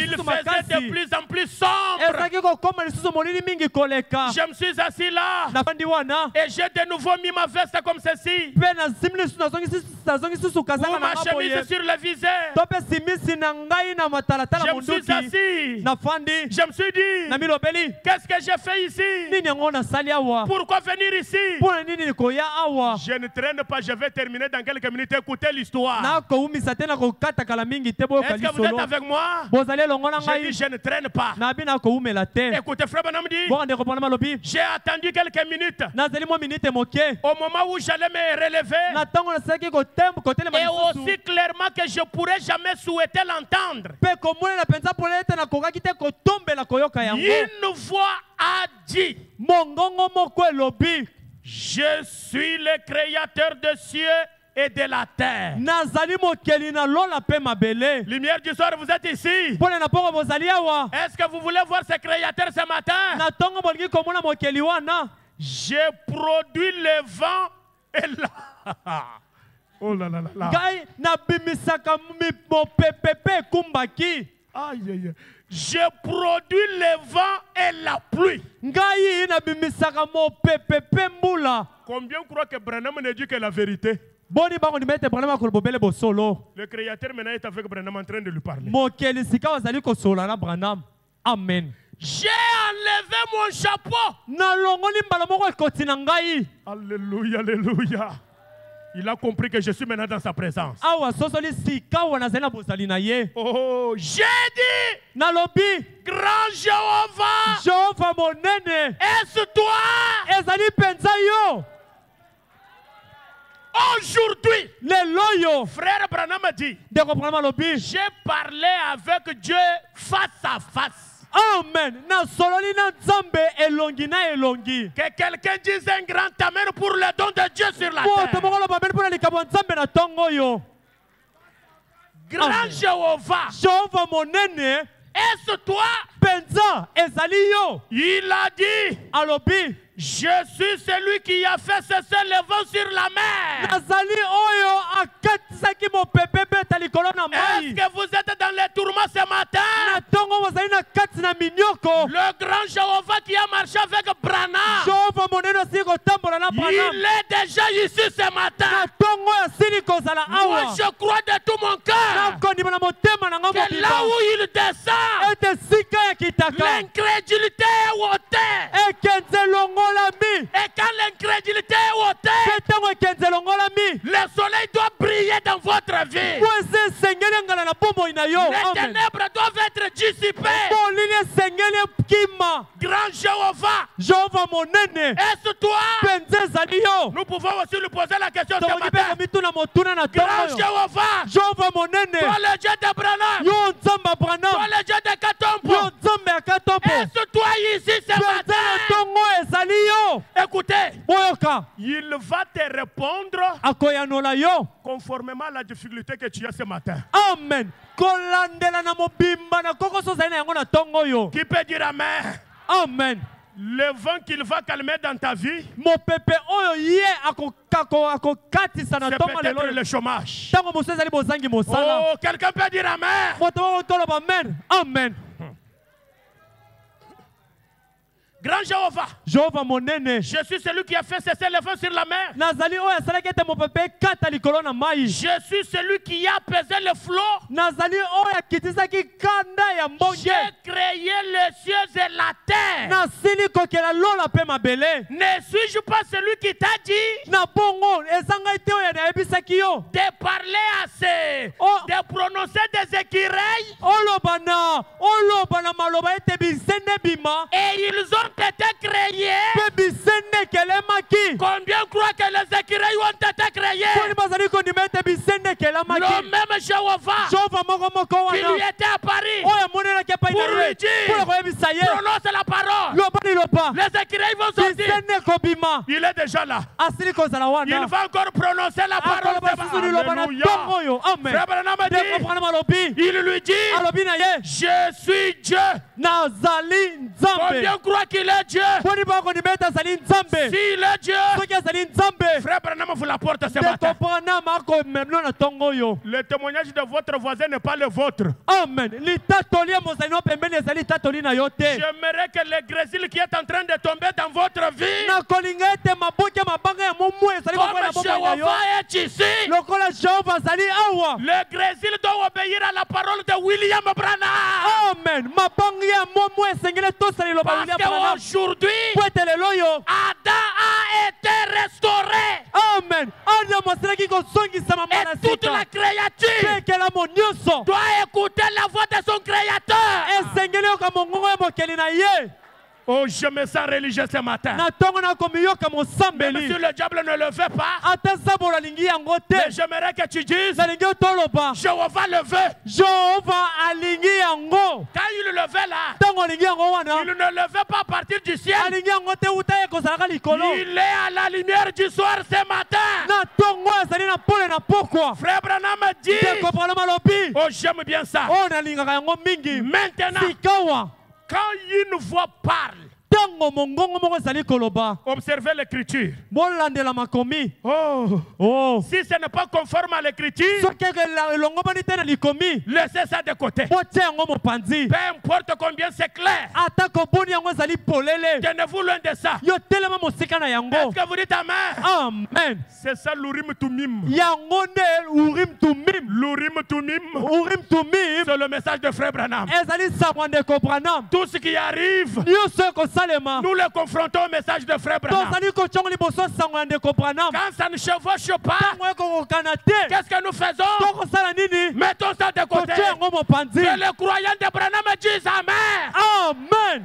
faisait de plus en plus sombre. Je me suis assis là et j'ai de nouveau mis ma veste comme ceci, ou ma chemise sur le viseur. Je me suis assis. Je me suis dit, qu'est-ce que j'ai fait ici? Pourquoi venir ici? Je ne traîne pas, je vais terminer dans quelques minutes. Écoutez l'histoire. Est-ce que vous êtes avec moi? J'ai dit, je ne traîne pas. Écoutez, frère Branham dit, j'ai attendu quelques minutes. Au moment où j'allais me relever, et aussi clairement que je ne pourrais jamais souhaiter l'entendre, une voix a dit, je suis le créateur des cieux et de la terre. Lumière du soir, vous êtes ici. Est-ce que vous voulez voir ce créateur ce matin? J'ai produit le vent et la... Oh là là là là. Aïe, aïe, aïe. Je produis le vent et la pluie. Combien croient que Branham ne dit que la vérité? Le Créateur maintenant est avec Branham en train de lui parler. Amen. J'ai enlevé mon chapeau. Alléluia, alléluia. Il a compris que je suis maintenant dans sa présence. Oh, j'ai dit, grand Jéhovah, est-ce toi? Aujourd'hui, frère Branham a dit, j'ai parlé avec Dieu face à face. Amen. Que quelqu'un dise un grand amen pour le don de Dieu sur la terre. Grand Jéhovah, est-ce toi? Il a dit, je suis celui qui a fait cesser le vent sur la mer. Est-ce que vous êtes dans les tourments ce matin? Le grand Jéhovah qui a marché avec Branham, il est déjà ici ce matin. Moi je crois de tout mon cœur que là où il descend, l'incrédulité est ôtée. Et quand l'incrédulité est ôtée, le soleil doit briller dans votre vie. Les ténèbres doivent être dissipées. Grand Jéhovah, est-ce toi? Nous pouvons aussi lui poser la question ce matin. Grand Jéhovah, toi le Dieu d'Abraham, toi le Dieu de Katombo, est-ce toi ici ce matin? Écoutez, il va te répondre conformément à la difficulté que tu as ce matin. Amen. Qui peut dire amen? Amen. Le vent qu'il va calmer dans ta vie, c'est peut-être le chômage. Oh, quelqu'un peut dire amen? Amen. Grand Jéhovah, je suis celui qui a fait cesser le vent sur la mer. Je suis celui qui a apaisé le flot. J'ai créé les cieux et la terre. Ne suis-je pas celui qui t'a dit de parler assez, de prononcer des écureuils? Et ils ont été créés. Combien croient que les écureuils ont été créés? Le même Jéhovah qui lui était à Paris pour lui dire, prononce la parole, les écureuils vont sortir. Il est déjà là. Il va encore prononcer la parole. Il lui dit, je suis Dieu. Combien croient qu'il est Dieu? S'il est Dieu, frère Branham vous la porte ce matin. Le témoignage de votre voisin n'est pas le vôtre. Amen. J'aimerais que le grésil qui est en train de tomber dans votre vie, comme Jéhovah est ici, le grésil doit obéir à la parole de William Branham. Amen. Parce qu'aujourd'hui, Adam a été restauré. Amen. Et toute la créature doit écouter la voix de son créateur. Oh, je me sens religieux ce matin. Même si le diable ne le veut pas, mais j'aimerais que tu dises, Jéhovah le veut. Quand il le veut là, il ne le veut pas à partir du ciel. Il est à la lumière du soir ce matin. Frère Branham dit, oh, j'aime bien ça. Maintenant, quand une voix parle, Observez l'écriture. Oh. Si ce n'est pas conforme à l'écriture, laissez ça de côté. Peu importe combien c'est clair. Tenez-vous loin de ça. Est-ce que vous dites amen? Amen. C'est ça l'Urim Tumim. Urim Tumim. L'Urim Tumim. Urim Tumim. C'est le message de Frère Branham. Tout ce qui arrive, nous le confrontons au message de Frère Branham. Quand ça ne chevauche pas, qu'est-ce que nous faisons? Mettons ça de côté. Que les croyants de Branham disent amen. Amen.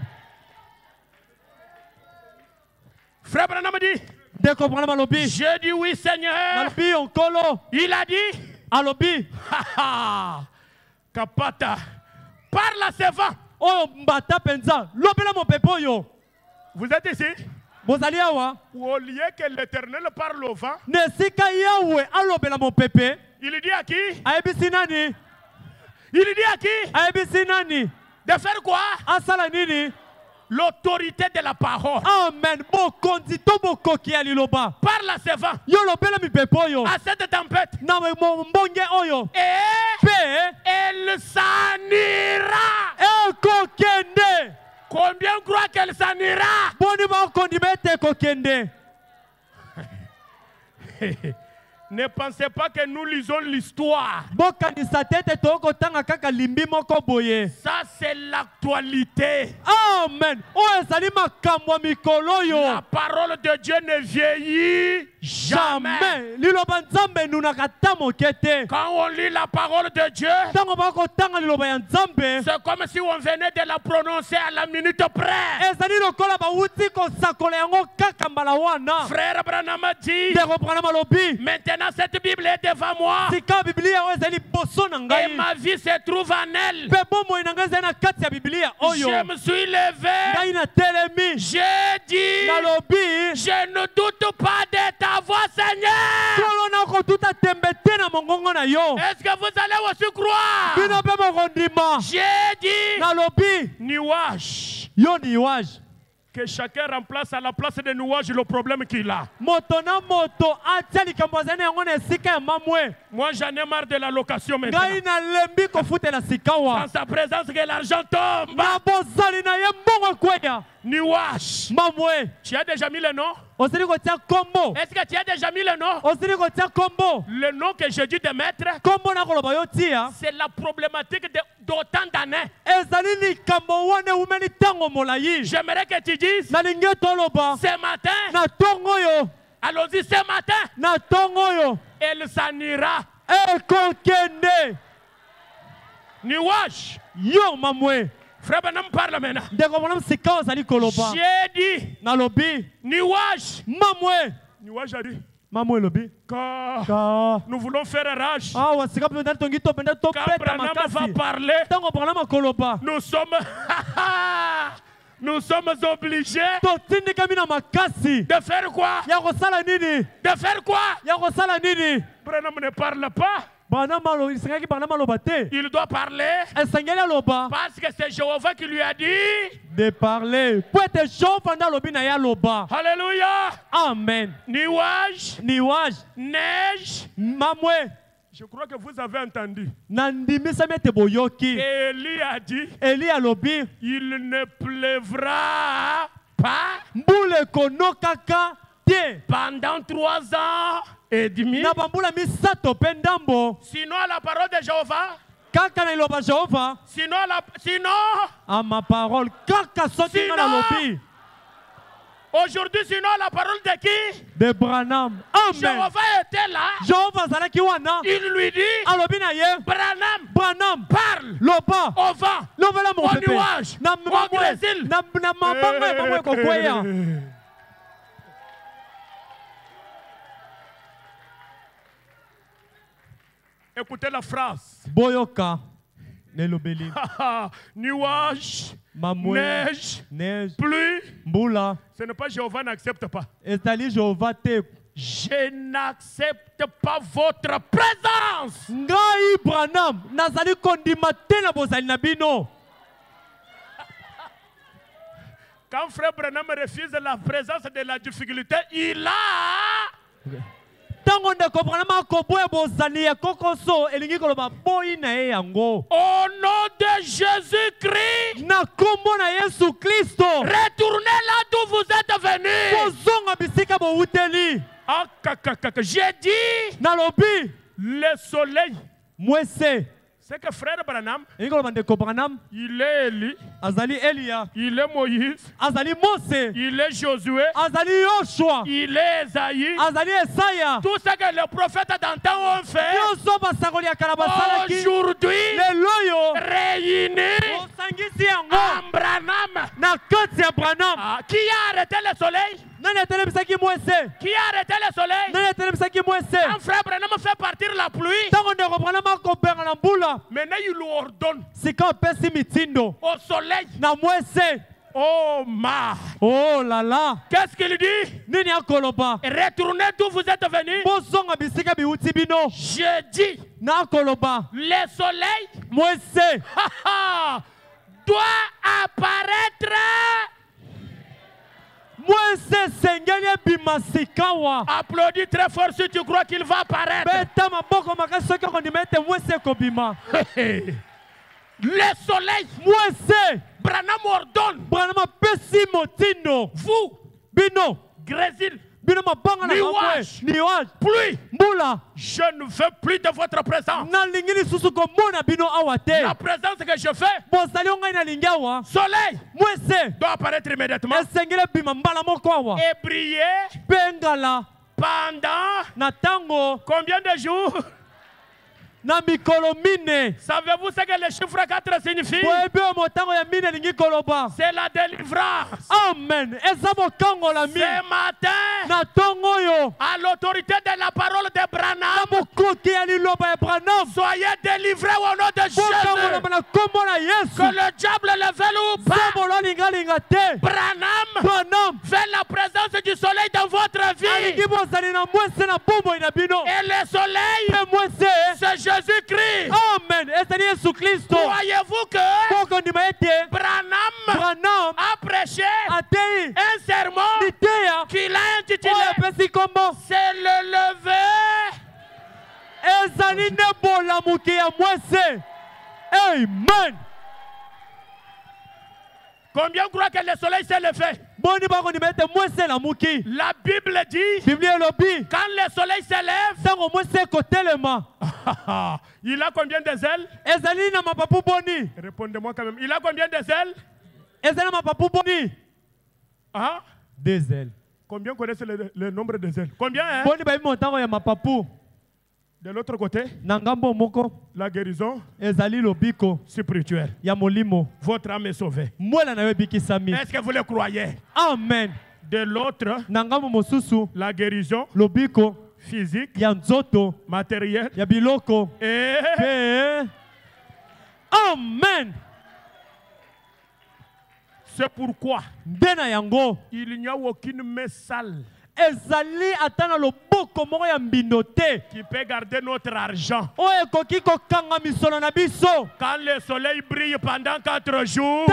Frère Branham dit, j'ai dit oui Seigneur. Il a dit, Kapata, parle à ses vents. Vous êtes ici? Au lieu que l'Éternel parle au vent, il dit à qui? Il dit à qui? De faire quoi? L'autorité de la parole. Amen. Parle à ses vents. À cette tempête. Et elle s'en ira. Combien croient qu'elle s'en ira? Ne pensez pas que nous lisons l'histoire. Ça, c'est l'actualité. Amen. La parole de Dieu ne vieillit jamais. Quand on lit la parole de Dieu, c'est comme si on venait de la prononcer à la minute près. Frère Branham dit, maintenant cette Bible est devant moi. Et ma vie se trouve en elle. Je me suis levé. J'ai dit, je ne doute pas de ta voix, Seigneur. Est-ce que vous allez aussi croire? J'ai dit, nuage. Que chacun remplace à la place de nuage le problème qu'il a. Moi, j'en ai marre de la location maintenant. Dans sa présence, que l'argent tombe. Nuage. Tu as déjà mis le nom? Est-ce que tu as déjà mis le nom? Le nom que j'ai dû te mettre, c'est la problématique d'autant d'années. J'aimerais que tu dises ce matin. Allons-y, ce matin. Elle s'en ira. Nuage. Frère Branham parle maintenant. J'ai dit, nuage. Nuage a dit, quand nous voulons faire rage, quand Branham va parler, nous sommes obligés de faire quoi? De faire quoi? Branham ne parle pas. Il doit parler parce que c'est Jéhovah qui lui a dit de parler. Alléluia. Amen. Nuage, neige. Je crois que vous avez entendu. Élie a dit il ne pleuvra pas pendant 3 ans et demi. Sinon la parole de Jéhovah. Sinon à ma parole. Aujourd'hui, sinon la parole de qui? De Branham. Amen. Jéhovah était là. Il lui dit Branham parle au vent, au nuage, au Brésil. Écoutez la phrase. Boyoka. Nuage, neige, pluie. Ce n'est pas Jéhovah n'accepte pas. Je n'accepte pas votre présence. Quand frère Branham refuse la présence de la difficulté, il a... Au nom de Jésus-Christ, retournez là d'où vous êtes venus. J'ai dit le soleil. C'est que frère Branham, il est Élie, il est Moïse, il est Josué, il est Esaïe. Tout ce que les prophètes d'antan ont fait, aujourd'hui, réunis en Branham. Qui a arrêté le soleil? Qui a arrêté le soleil? Quand frère Branham fait partir la pluie, maintenant il lui ordonne au soleil. Oh ma! Oh là là! Qu'est-ce qu'il dit? Retournez d'où vous êtes venus. Je dis le soleil doit apparaître. Applaudis très fort si tu crois qu'il va apparaître. Le soleil, Branham ordonne. Vous, Grésil, nuage, pluie, je ne veux plus de votre présence. La présence que je fais, soleil, doit apparaître immédiatement et briller pendant combien de jours? Savez-vous ce que le chiffre 4 signifie? C'est la délivrance. Amen. Ce matin, à l'autorité de la parole de Branham, soyez délivrés au nom de Jésus. Que le diable le veuille ou pas, Branham fait la présence du soleil dans votre vie. Et le soleil, c'est Jésus-Christ. Amen. Croyez-vous que Branham a prêché un sermon qu'il a intitulé c'est le lever? Amen. Combien croient que le soleil s'est levé? La Bible dit quand le soleil s'élève, il a combien de ailes? Répondez-moi quand même. Il a combien de ailes? Ah? 2 ailes. Combien connaissent le nombre de ailes? Combien? Hein? De l'autre côté, la guérison spirituelle. Votre âme est sauvée. Est-ce que vous le croyez? Amen. De l'autre, la guérison physique, matérielle et... Amen. C'est pourquoi il n'y a aucune main sale qui peut garder notre argent. Quand le soleil brille pendant 4 jours,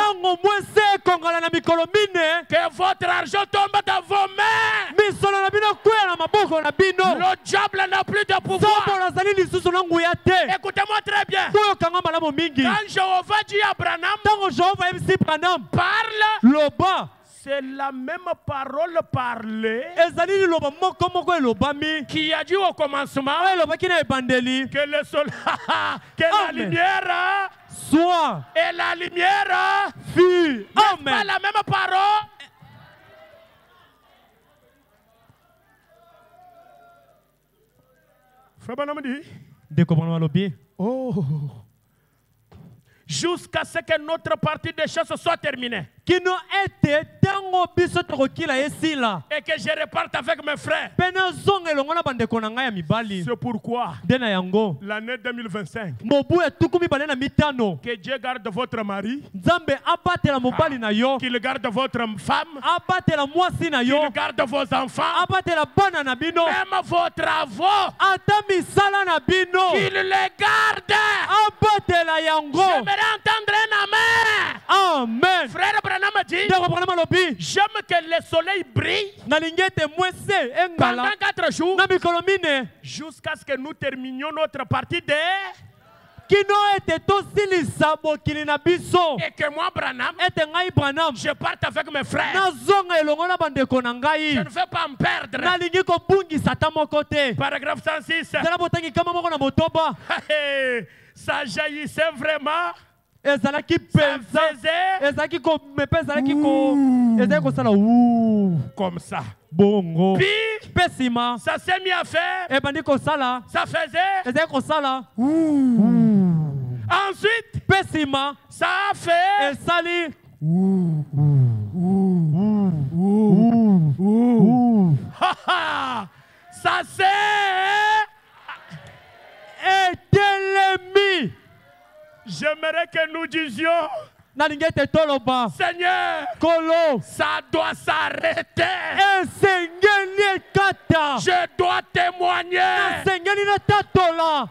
que votre argent tombe dans vos mains. Le diable n'a plus de pouvoir. Écoutez-moi très bien. Quand Jéhovah dit à Branham, parle, c'est la même parole parlée qui a dit au commencement que le soleil, que la lumière soit et la lumière fut. Amen. Pas la même parole. Frère Branham dit, oh, jusqu'à ce que notre partie de chasse soit terminée. Et que je reparte avec mes frères. C'est pourquoi l'année 2025, que Dieu garde votre mari, qu'il garde votre femme, qu'il garde vos enfants, même vos travaux, qu'il les garde. J'aimerais entendre un amen. Amen. Frère Branham dit, j'aime que le soleil brille pendant 4 jours jusqu'à ce que nous terminions notre partie de... Et que moi, Branham, je parte avec mes frères. Je ne veux pas me perdre. Paragraphe 106. Ça jaillissait vraiment. Ça faisait comme ça. Puis, ça s'est mis à faire. Ça faisait. Ensuite, ça a fait. Ça s'est. J'aimerais que nous disions, Seigneur, ça doit s'arrêter. Je dois témoigner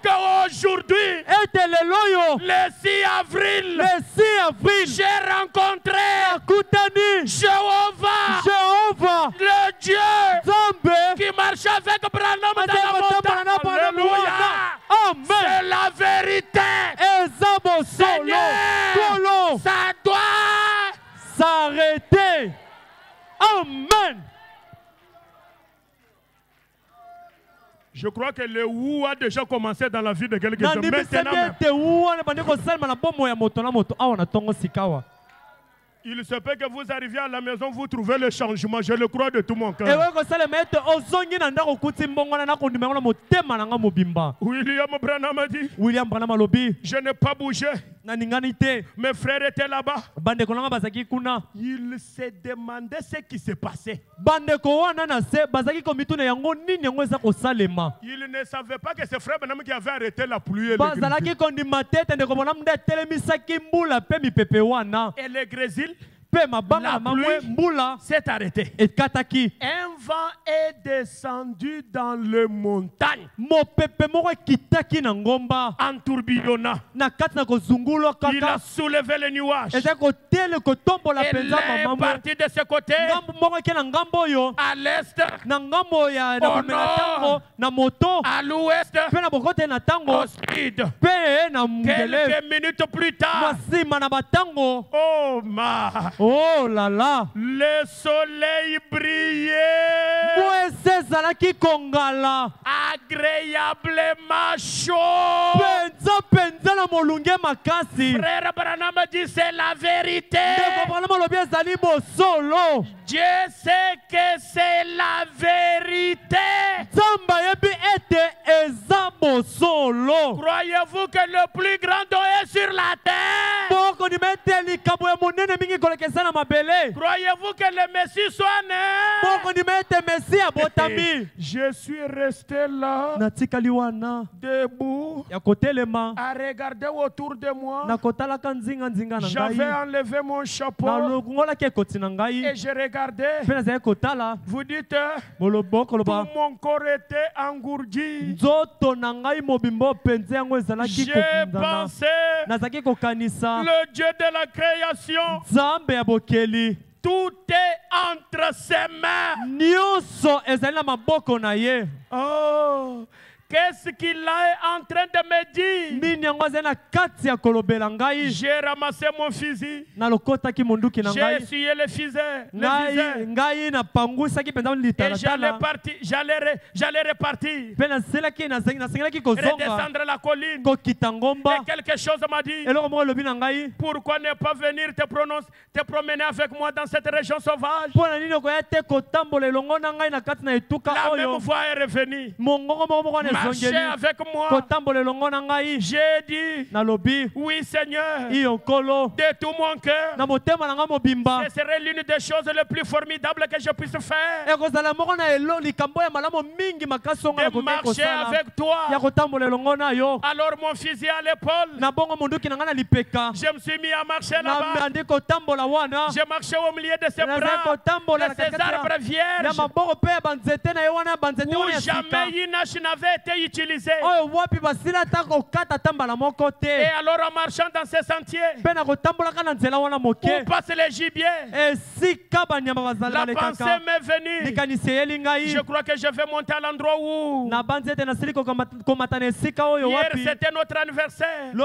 qu'aujourd'hui, le 6 avril, j'ai rencontré Jéhovah, le Dieu qui marche avec Branham dans la montagne. Alléluia. C'est la vérité. Seigneur, ça doit s'arrêter. Amen. Je crois que le ou a déjà commencé dans la vie de quelqu'un. Maintenant même. Il se peut que vous arriviez à la maison, vous trouvez le changement. Je le crois de tout mon cœur. William Branham a dit, je n'ai pas bougé. Mes frères étaient là-bas. Ils se demandaient ce qui s'est passé. Ils ne savaient pas que c'est frère Branham qui avait arrêté la pluie et le grésil. La pluie s'est arrêtée. Un vent est descendu dans les montagnes en tourbillonnant. Il a soulevé les nuages. Elle est partie de ce côté à l'est, au nord, à l'ouest, au sud. Quelques minutes plus tard, oh ma, oh là là, le soleil brillait agréablement chaud. Frère Branham dit c'est la vérité. Dieu sait que c'est la vérité. Croyez-vous que le plus grand don est sur la terre? Croyez-vous que le Messie soit né? Je suis resté là, debout, à regarder autour de moi. J'avais enlevé mon chapeau et je regardais. Vous dites, tout mon corps était engourdi. J'ai pensé, le Dieu de la création, tout est entre ses mains. Oh, qu'est-ce qu'il est en train de me dire? J'ai ramassé mon fusil. J'ai essuyé le fusil. Et j'allais repartir. Redescendre la colline. Et quelque chose m'a dit, pourquoi ne pas venir te promener avec moi dans cette région sauvage? La même voix est revenue. Marchez avec moi. J'ai dit, oui Seigneur, de tout mon cœur. Ce serait l'une des choses les plus formidables que je puisse faire. De marcher avec toi. Alors mon fusil à l'épaule, je me suis mis à marcher là-bas. J'ai marché au milieu de ces bras, de ces arbres vierges, où jamais une hache n'avait été utilisé. Et alors en marchant dans ces sentiers, où passent les gibiers, la pensée m'est venue. Je crois que je vais monter à l'endroit où hier c'était notre anniversaire. Je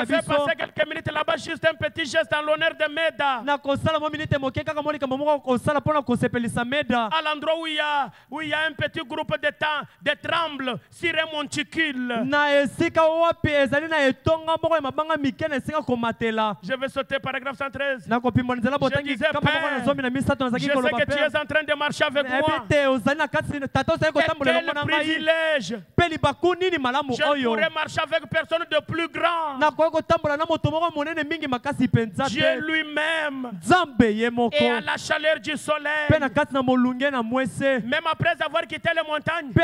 vais passer quelques minutes là-bas, juste un petit geste en l'honneur de Meda. À l'endroit où il y a un petit groupe de trembles sur un monticule. Je vais sauter paragraphe 113. Je disais, Père, je sais que tu es en train de marcher avec moi. Quel privilège. Je pourrais marcher avec personne de plus grand. Dieu lui-même. Et à la chaleur du soleil. Même après avoir quitté les montagnes, je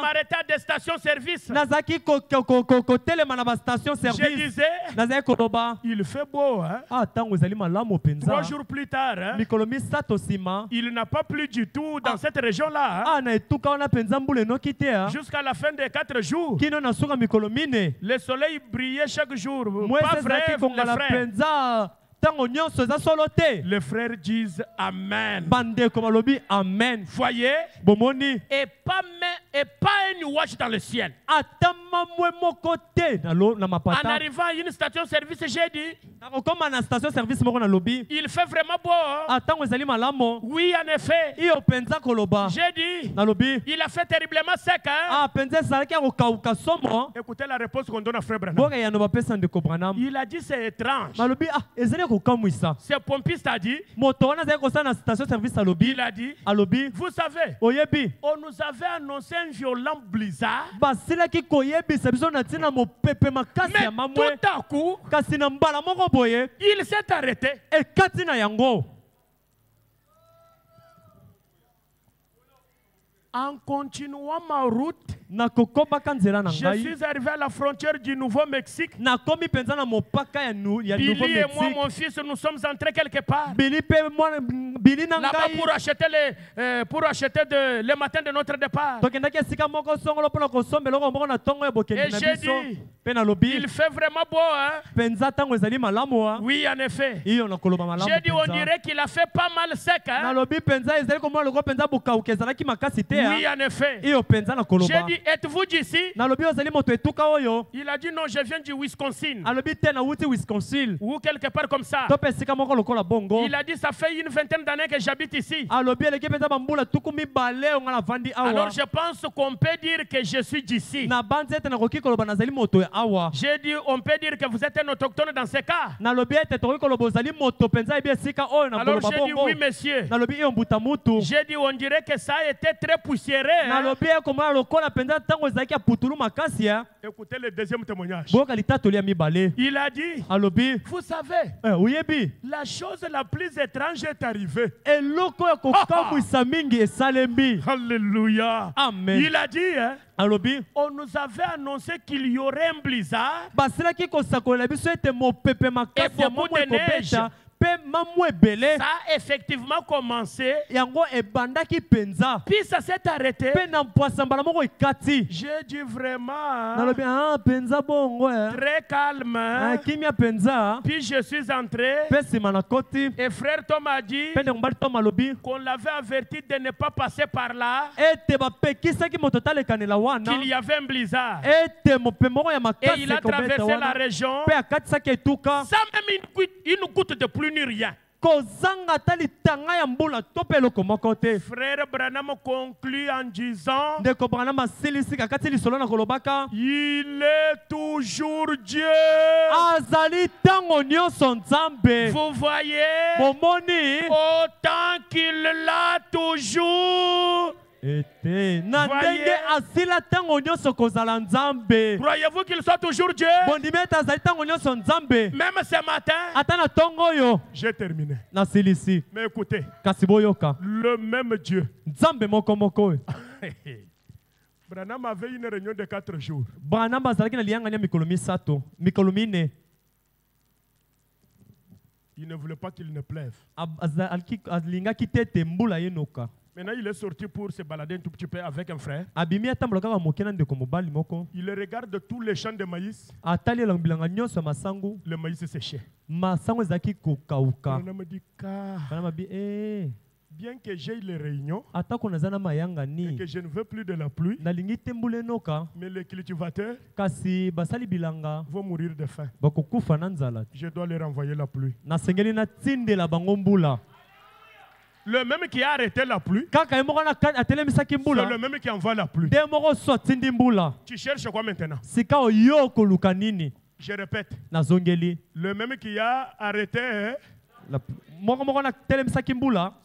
m'arrêtais à des stations-service. Je disais, il fait beau, hein? 3 jours plus tard, hein? Il n'a pas plu du tout dans cette région-là. Hein? Jusqu'à la fin des 4 jours, le soleil brillait chaque jour. Pas vrai, les frères. Les frères disent Amen. Voyez, et pas un nuage dans le ciel. En arrivant à une station-service, j'ai dit, il fait vraiment beau. Hein? Oui, en effet. J'ai dit, il a fait terriblement sec. Hein? Écoutez la réponse qu'on donne à Frère Branham. Il a dit, c'est étrange. Ce pompiste a dit, il a dit, vous savez, on nous avait annoncé un violent blizzard, mais tout à coup, il s'est arrêté. En continuant ma route, je suis arrivé à la frontière du Nouveau-Mexique. Billy et moi, mon fils, nous sommes entrés quelque part. Là-bas pour acheter le matin de notre départ. Et j'ai dit, il fait vraiment beau, hein? Oui, en effet. J'ai dit, on dirait qu'il a fait pas mal sec, hein? Oui, en effet. J'ai dit, êtes-vous d'ici? Il a dit, non, je viens du Wisconsin. Ou quelque part comme ça. Il a dit, ça fait une vingtaine d'années que j'habite ici. Alors je pense qu'on peut dire que je suis d'ici. J'ai dit, on peut dire que vous êtes un autochtone dans ce cas. Alors j'ai dit, oui, monsieur. J'ai dit, on dirait que ça a été très poussiéreux. Hein? Écoutez le deuxième témoignage. Il a dit, vous savez, la chose la plus étrange est arrivée. Alléluia. Amen. Il a dit, hein, on nous avait annoncé qu'il y aurait un blizzard et beaucoup de neige. Ça a effectivement commencé. Puis ça s'est arrêté. J'ai dit vraiment très calme. Puis je suis entré. Et frère Tom a dit qu'on l'avait averti de ne pas passer par là, qu'il y avait un blizzard. Et il a traversé la région sans même une goutte de pluie ni rien. Frère Branham conclut en disant, il est toujours Dieu. Vous voyez, autant qu'il l'a toujours. Croyez-vous qu'il soit toujours Dieu? Même ce matin. J'ai terminé. Mais écoutez, le même Dieu. Branham avait une réunion de 4 jours. Il ne voulait pas qu'il ne pleuve. Maintenant, il est sorti pour se balader un tout petit peu avec un frère. Il regarde tous les champs de maïs. Le maïs est séché. Il me dit, bien que j'ai les réunions et que je ne veux plus de la pluie, mais les cultivateurs vont mourir de faim. Je dois leur envoyer la pluie. Le même qui a arrêté la pluie, c'est le même qui envoie la pluie. Tu cherches quoi maintenant? Je répète, le même qui a arrêté,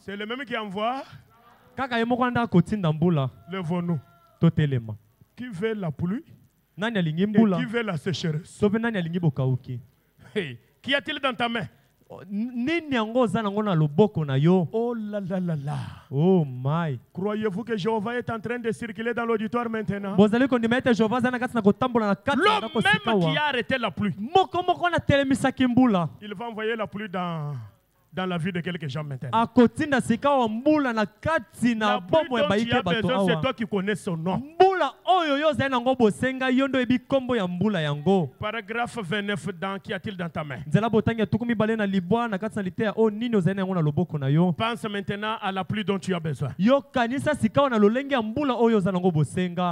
c'est le même qui envoie. Levons-nous. Qui veut la pluie et qui veut la sécheresse? Hey, qu'y a-t-il dans ta main? Oh là là là là. Oh my. Croyez-vous que Jéhovah est en train de circuler dans l'auditoire maintenant? L'homme même qui a arrêté la pluie, il va envoyer la pluie dans la vie de quelques gens maintenant. La pluie dont tu as besoin, c'est toi qui connais son nom. Paragraphe 29, qu'y a-t-il dans ta main? Pense maintenant à la pluie dont tu as besoin.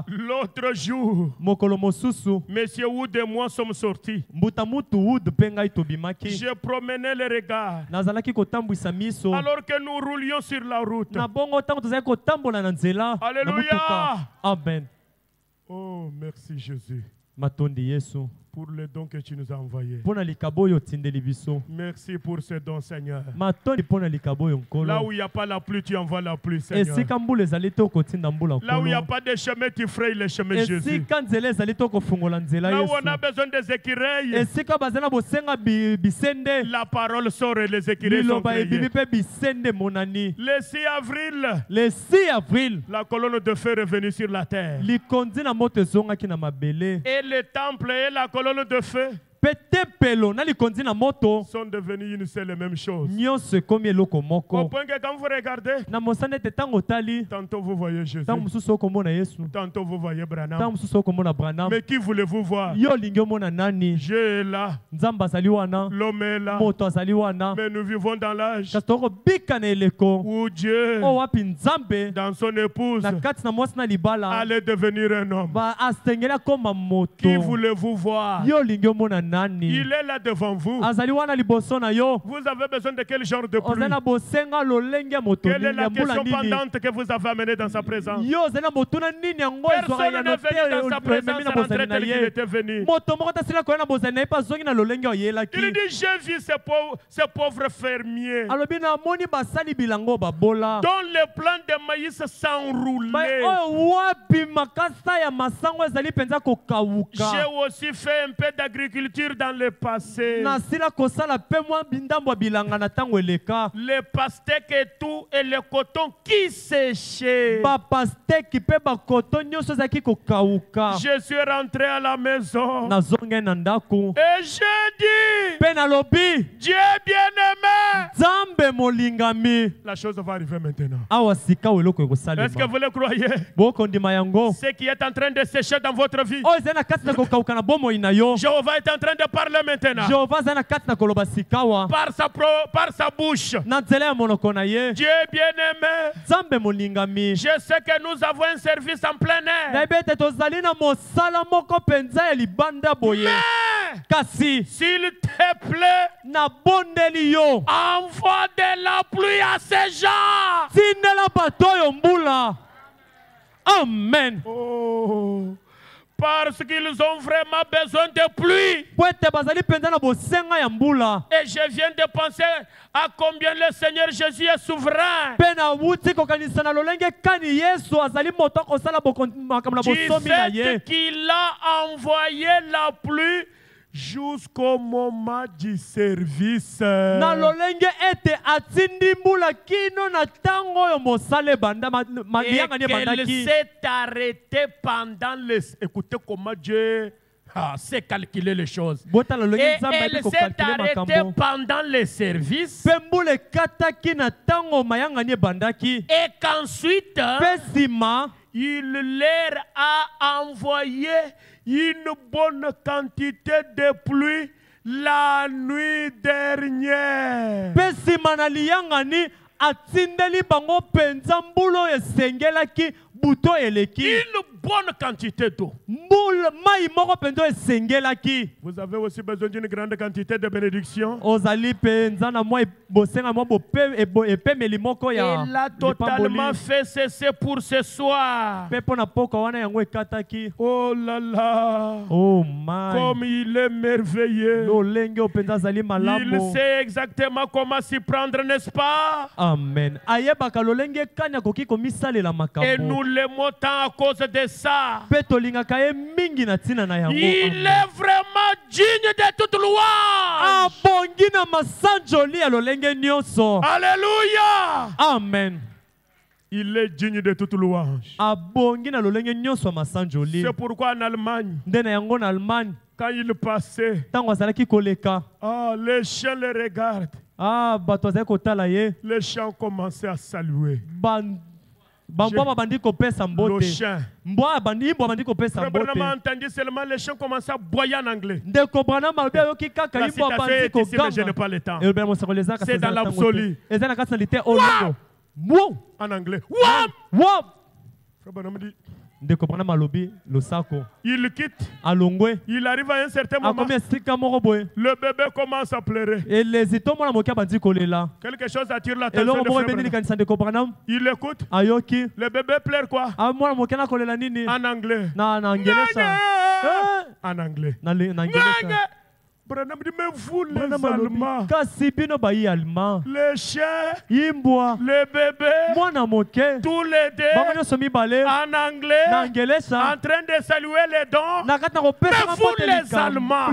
L'autre jour, Monsieur Wood et moi sommes sortis. Je promenais les regards alors que nous roulions sur la route. Alléluia. Amen. Oh, merci Jésus pour le don que tu nous as envoyé. Merci pour ce don, Seigneur. Là où il n'y a pas la pluie, tu envoies la pluie, Seigneur. Là où il n'y a pas de chemin, tu frayes les chemins, Jésus. Là où on a besoin des écureuils, la parole sort et les écureuils sont créés. Le 6 avril, la colonne de feu est revenue sur la terre. Et le temple et la colonne de feu sont devenus une seule et même chose. Au point que quand vous regardez, tantôt vous voyez Jésus, tantôt vous voyez Branham. Mais qui voulez-vous voir? Dieu est là, l'homme est là, mais nous vivons dans l'âge où Dieu, dans son épouse, allait devenir un homme. Qui voulez-vous voir? Il est là devant vous. Vous avez besoin de quel genre de pluie? Quelle est la question pendante que vous avez amenée dans sa présence? Personne n'est venu dans sa présence rentrer tel qu'il était venu. Il dit, j'ai vu ces pauvres fermiers dont les plants de maïs s'enroulaient. J'ai aussi fait un peu d'agriculture dans le passé. Les pastèques et tout et le coton qui séchaient. Je suis rentré à la maison et j'ai dit, Dieu bien-aimé, la chose va arriver maintenant. Est-ce que vous le croyez? Ce qui est en train de sécher dans votre vie, Jéhovah est en train de parler maintenant. Par sa bouche. Dieu bien-aimé, je sais que nous avons un service en plein air. Mais s'il te plaît, envoie de la pluie à ces gens. Amen. Oh, parce qu'ils ont vraiment besoin de pluie. Et je viens de penser à combien le Seigneur Jésus est souverain. Tu sais qu'il a envoyé la pluie jusqu'au moment du service. Il s'est arrêté pendant les... Écoutez comment Dieu c'est calculer les choses. Et elle s'est arrêtée pendant les services. Et qu'ensuite, il leur a envoyé une bonne quantité de pluie la nuit dernière. Une bonne quantité d'eau. Vous avez aussi besoin d'une grande quantité de bénédiction. Il a totalement fait cesser pour ce soir. Oh là là. Oh my. Comme il est merveilleux. Il sait exactement comment s'y prendre, n'est-ce pas? Amen. Et nous l'aimons tant à cause de ça. Il est vraiment digne de toute louange. Alléluia. Amen. Il est digne de toute louange. C'est pourquoi en Allemagne, quand il passait, les chiens le regardent. Les chiens commençaient à saluer. Le chien. Probablement entendu seulement les chiens commençaient à boyer en anglais. La citation est ici, mais je n'ai pas le temps. C'est dans l'absolu. En anglais. Il quitte. Il arrive à un certain moment. Le bébé commence à pleurer. Quelque chose attire l'attention de Frère. Il écoute. Le bébé pleure quoi? En anglais. En anglais. Mais vous les Allemands, les chiens, les bébés, tous les deux, en anglais, en train de saluer les dons. Mais vous les Allemands,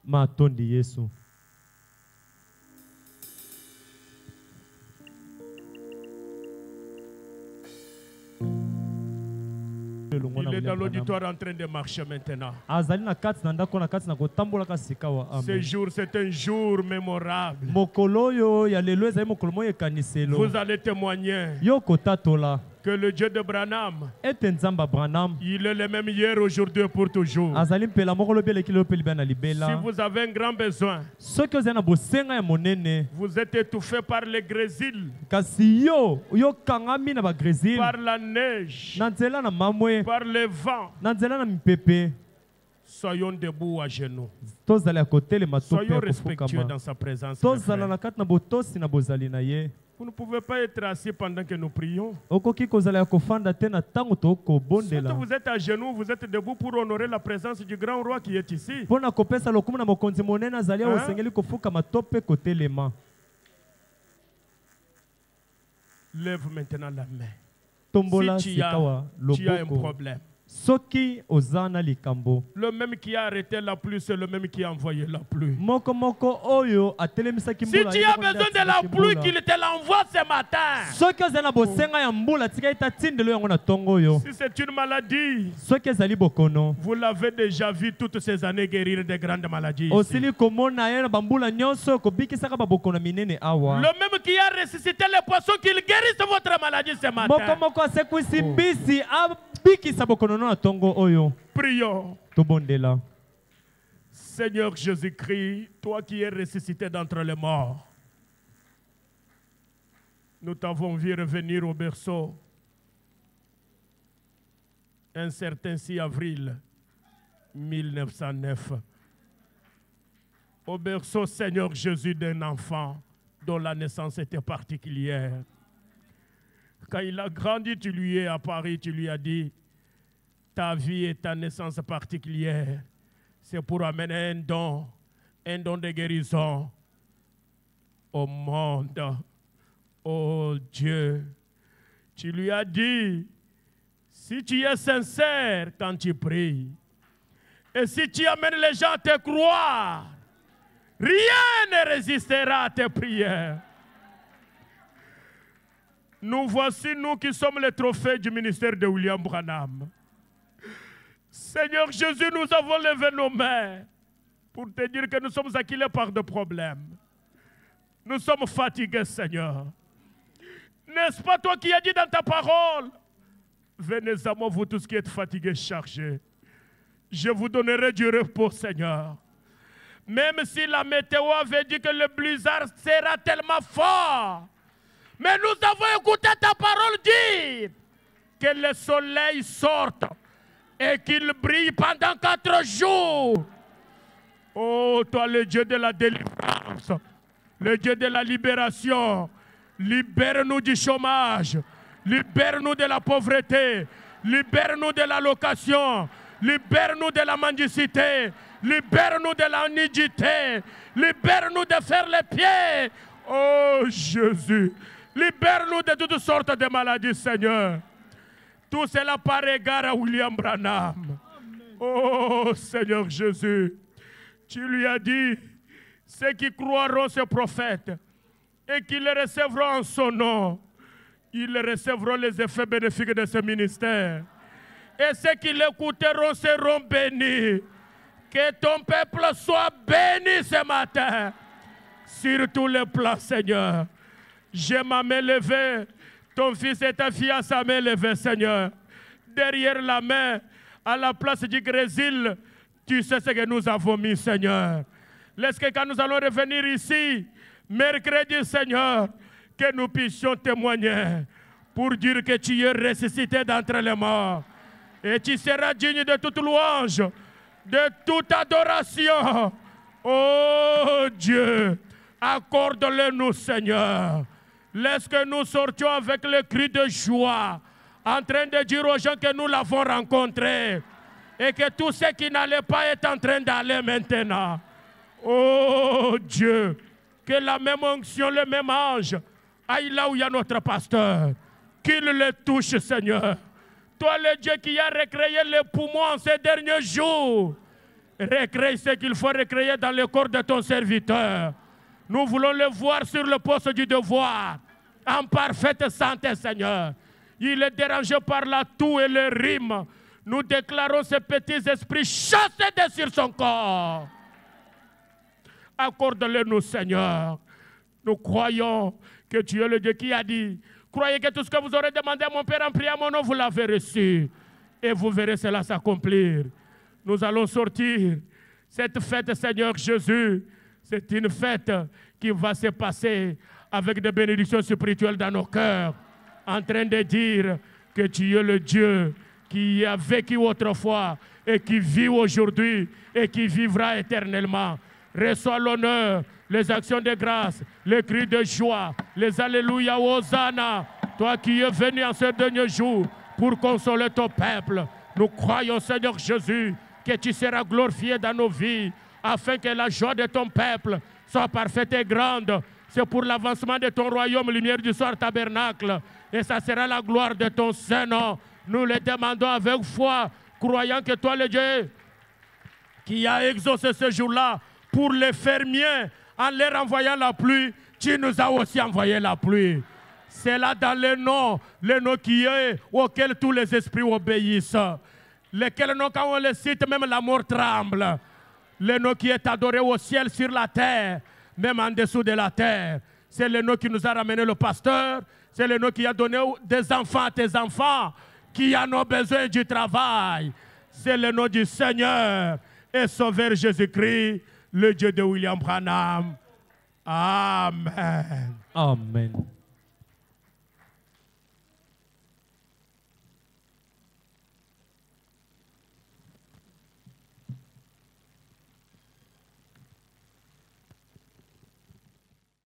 Matondi Yesu. Il est dans l'auditoire en train de marcher maintenant. Ce jour, c'est un jour mémorable. Vous allez témoigner que le Dieu de Branham, il est le même hier, aujourd'hui, pour toujours. Si vous avez un grand besoin, vous êtes étouffé par le grésil, par la neige, par le vent, soyons debout à genoux. Soyons respectueux dans sa présence. Vous ne pouvez pas être assis pendant que nous prions. Soit vous êtes à genoux, vous êtes debout pour honorer la présence du grand roi qui est ici. Lève maintenant la main. Si tu as un problème. Le même qui a arrêté la pluie, c'est le même qui a envoyé la pluie. Si tu as besoin de la pluie, qu'il te l'envoie ce matin. Si c'est une maladie, vous l'avez déjà vu toutes ces années guérir de grandes maladies. Le même qui a ressuscité les poissons, qu'il guérisse votre maladie ce matin. Prions. Seigneur Jésus-Christ, toi qui es ressuscité d'entre les morts, nous t'avons vu revenir au berceau un certain 6 avril 1909. Au berceau, Seigneur Jésus, d'un enfant dont la naissance était particulière. Quand il a grandi, tu lui es apparu, tu lui as dit, ta vie et ta naissance particulière, c'est pour amener un don de guérison au monde. Oh Dieu, tu lui as dit, si tu es sincère quand tu pries, et si tu amènes les gens à te croire, rien ne résistera à tes prières. Nous voici, nous qui sommes les trophées du ministère de William Branham. Seigneur Jésus, nous avons levé nos mains pour te dire que nous sommes acquis par de problèmes. Nous sommes fatigués, Seigneur. N'est-ce pas toi qui as dit dans ta parole? Venez à moi, vous tous qui êtes fatigués, chargés. Je vous donnerai du repos, Seigneur. Même si la météo avait dit que le blizzard sera tellement fort. Mais nous avons écouté ta parole dire que le soleil sorte et qu'il brille pendant 4 jours. Oh, toi le Dieu de la délivrance, le Dieu de la libération, libère-nous du chômage, libère-nous de la pauvreté, libère-nous de la location, libère-nous de la mendicité, libère-nous de la nudité, libère-nous de faire les pieds. Oh Jésus, libère-nous de toutes sortes de maladies, Seigneur. Tout cela par égard à William Branham. Oh Seigneur Jésus, tu lui as dit, ceux qui croiront ce prophète et qui le recevront en son nom, ils recevront les effets bénéfiques de ce ministère. Et ceux qui l'écouteront seront bénis. Que ton peuple soit béni ce matin. Sur tous les plans, Seigneur. J'ai ma main levée. Ton fils et ta fille à sa main levée, Seigneur. Derrière la main, à la place du grésil, tu sais ce que nous avons mis, Seigneur. Laisse que quand nous allons revenir ici, mercredi, Seigneur, que nous puissions témoigner pour dire que tu es ressuscité d'entre les morts. Et tu seras digne de toute louange, de toute adoration. Oh Dieu, accorde-le-nous, Seigneur. Laisse que nous sortions avec le cri de joie, en train de dire aux gens que nous l'avons rencontré. Et que tous ceux qui n'allaient pas être en train d'aller maintenant. Oh Dieu, que la même onction, le même ange, aille là où il y a notre pasteur. Qu'il le touche, Seigneur. Toi, le Dieu qui a recréé les poumons en ces derniers jours, recrée ce qu'il faut recréer dans le corps de ton serviteur. Nous voulons le voir sur le poste du devoir, en parfaite santé, Seigneur. Il est dérangé par la toux et le rhume. Nous déclarons ces petits esprits chassés de sur son corps. Accorde-le-nous, Seigneur. Nous croyons que tu es le Dieu qui a dit, croyez que tout ce que vous aurez demandé à mon Père en priant mon nom, vous l'avez reçu. Et vous verrez cela s'accomplir. Nous allons sortir. Cette fête, Seigneur Jésus, c'est une fête qui va se passer avec des bénédictions spirituelles dans nos cœurs. En train de dire que tu es le Dieu qui a vécu autrefois et qui vit aujourd'hui et qui vivra éternellement. Reçois l'honneur, les actions de grâce, les cris de joie, les alléluia, Hosanna. Toi qui es venu en ce dernier jour pour consoler ton peuple. Nous croyons, Seigneur Jésus, que tu seras glorifié dans nos vies, afin que la joie de ton peuple soit parfaite et grande. C'est pour l'avancement de ton royaume, lumière du soir, tabernacle. Et ça sera la gloire de ton Saint-Nom. Nous le demandons avec foi, croyant que toi, le Dieu, qui a exaucé ce jour-là pour les fermiers, en leur envoyant la pluie, tu nous as aussi envoyé la pluie. C'est là dans le nom qui est, auquel tous les esprits obéissent. Lesquels noms, quand on les cite, même la mort tremble. Le nom qui est adoré au ciel, sur la terre, même en dessous de la terre. C'est le nom qui nous a ramené le pasteur. C'est le nom qui a donné des enfants à tes enfants qui en ont besoin du travail. C'est le nom du Seigneur et Sauveur Jésus-Christ, le Dieu de William Branham. Amen. Amen.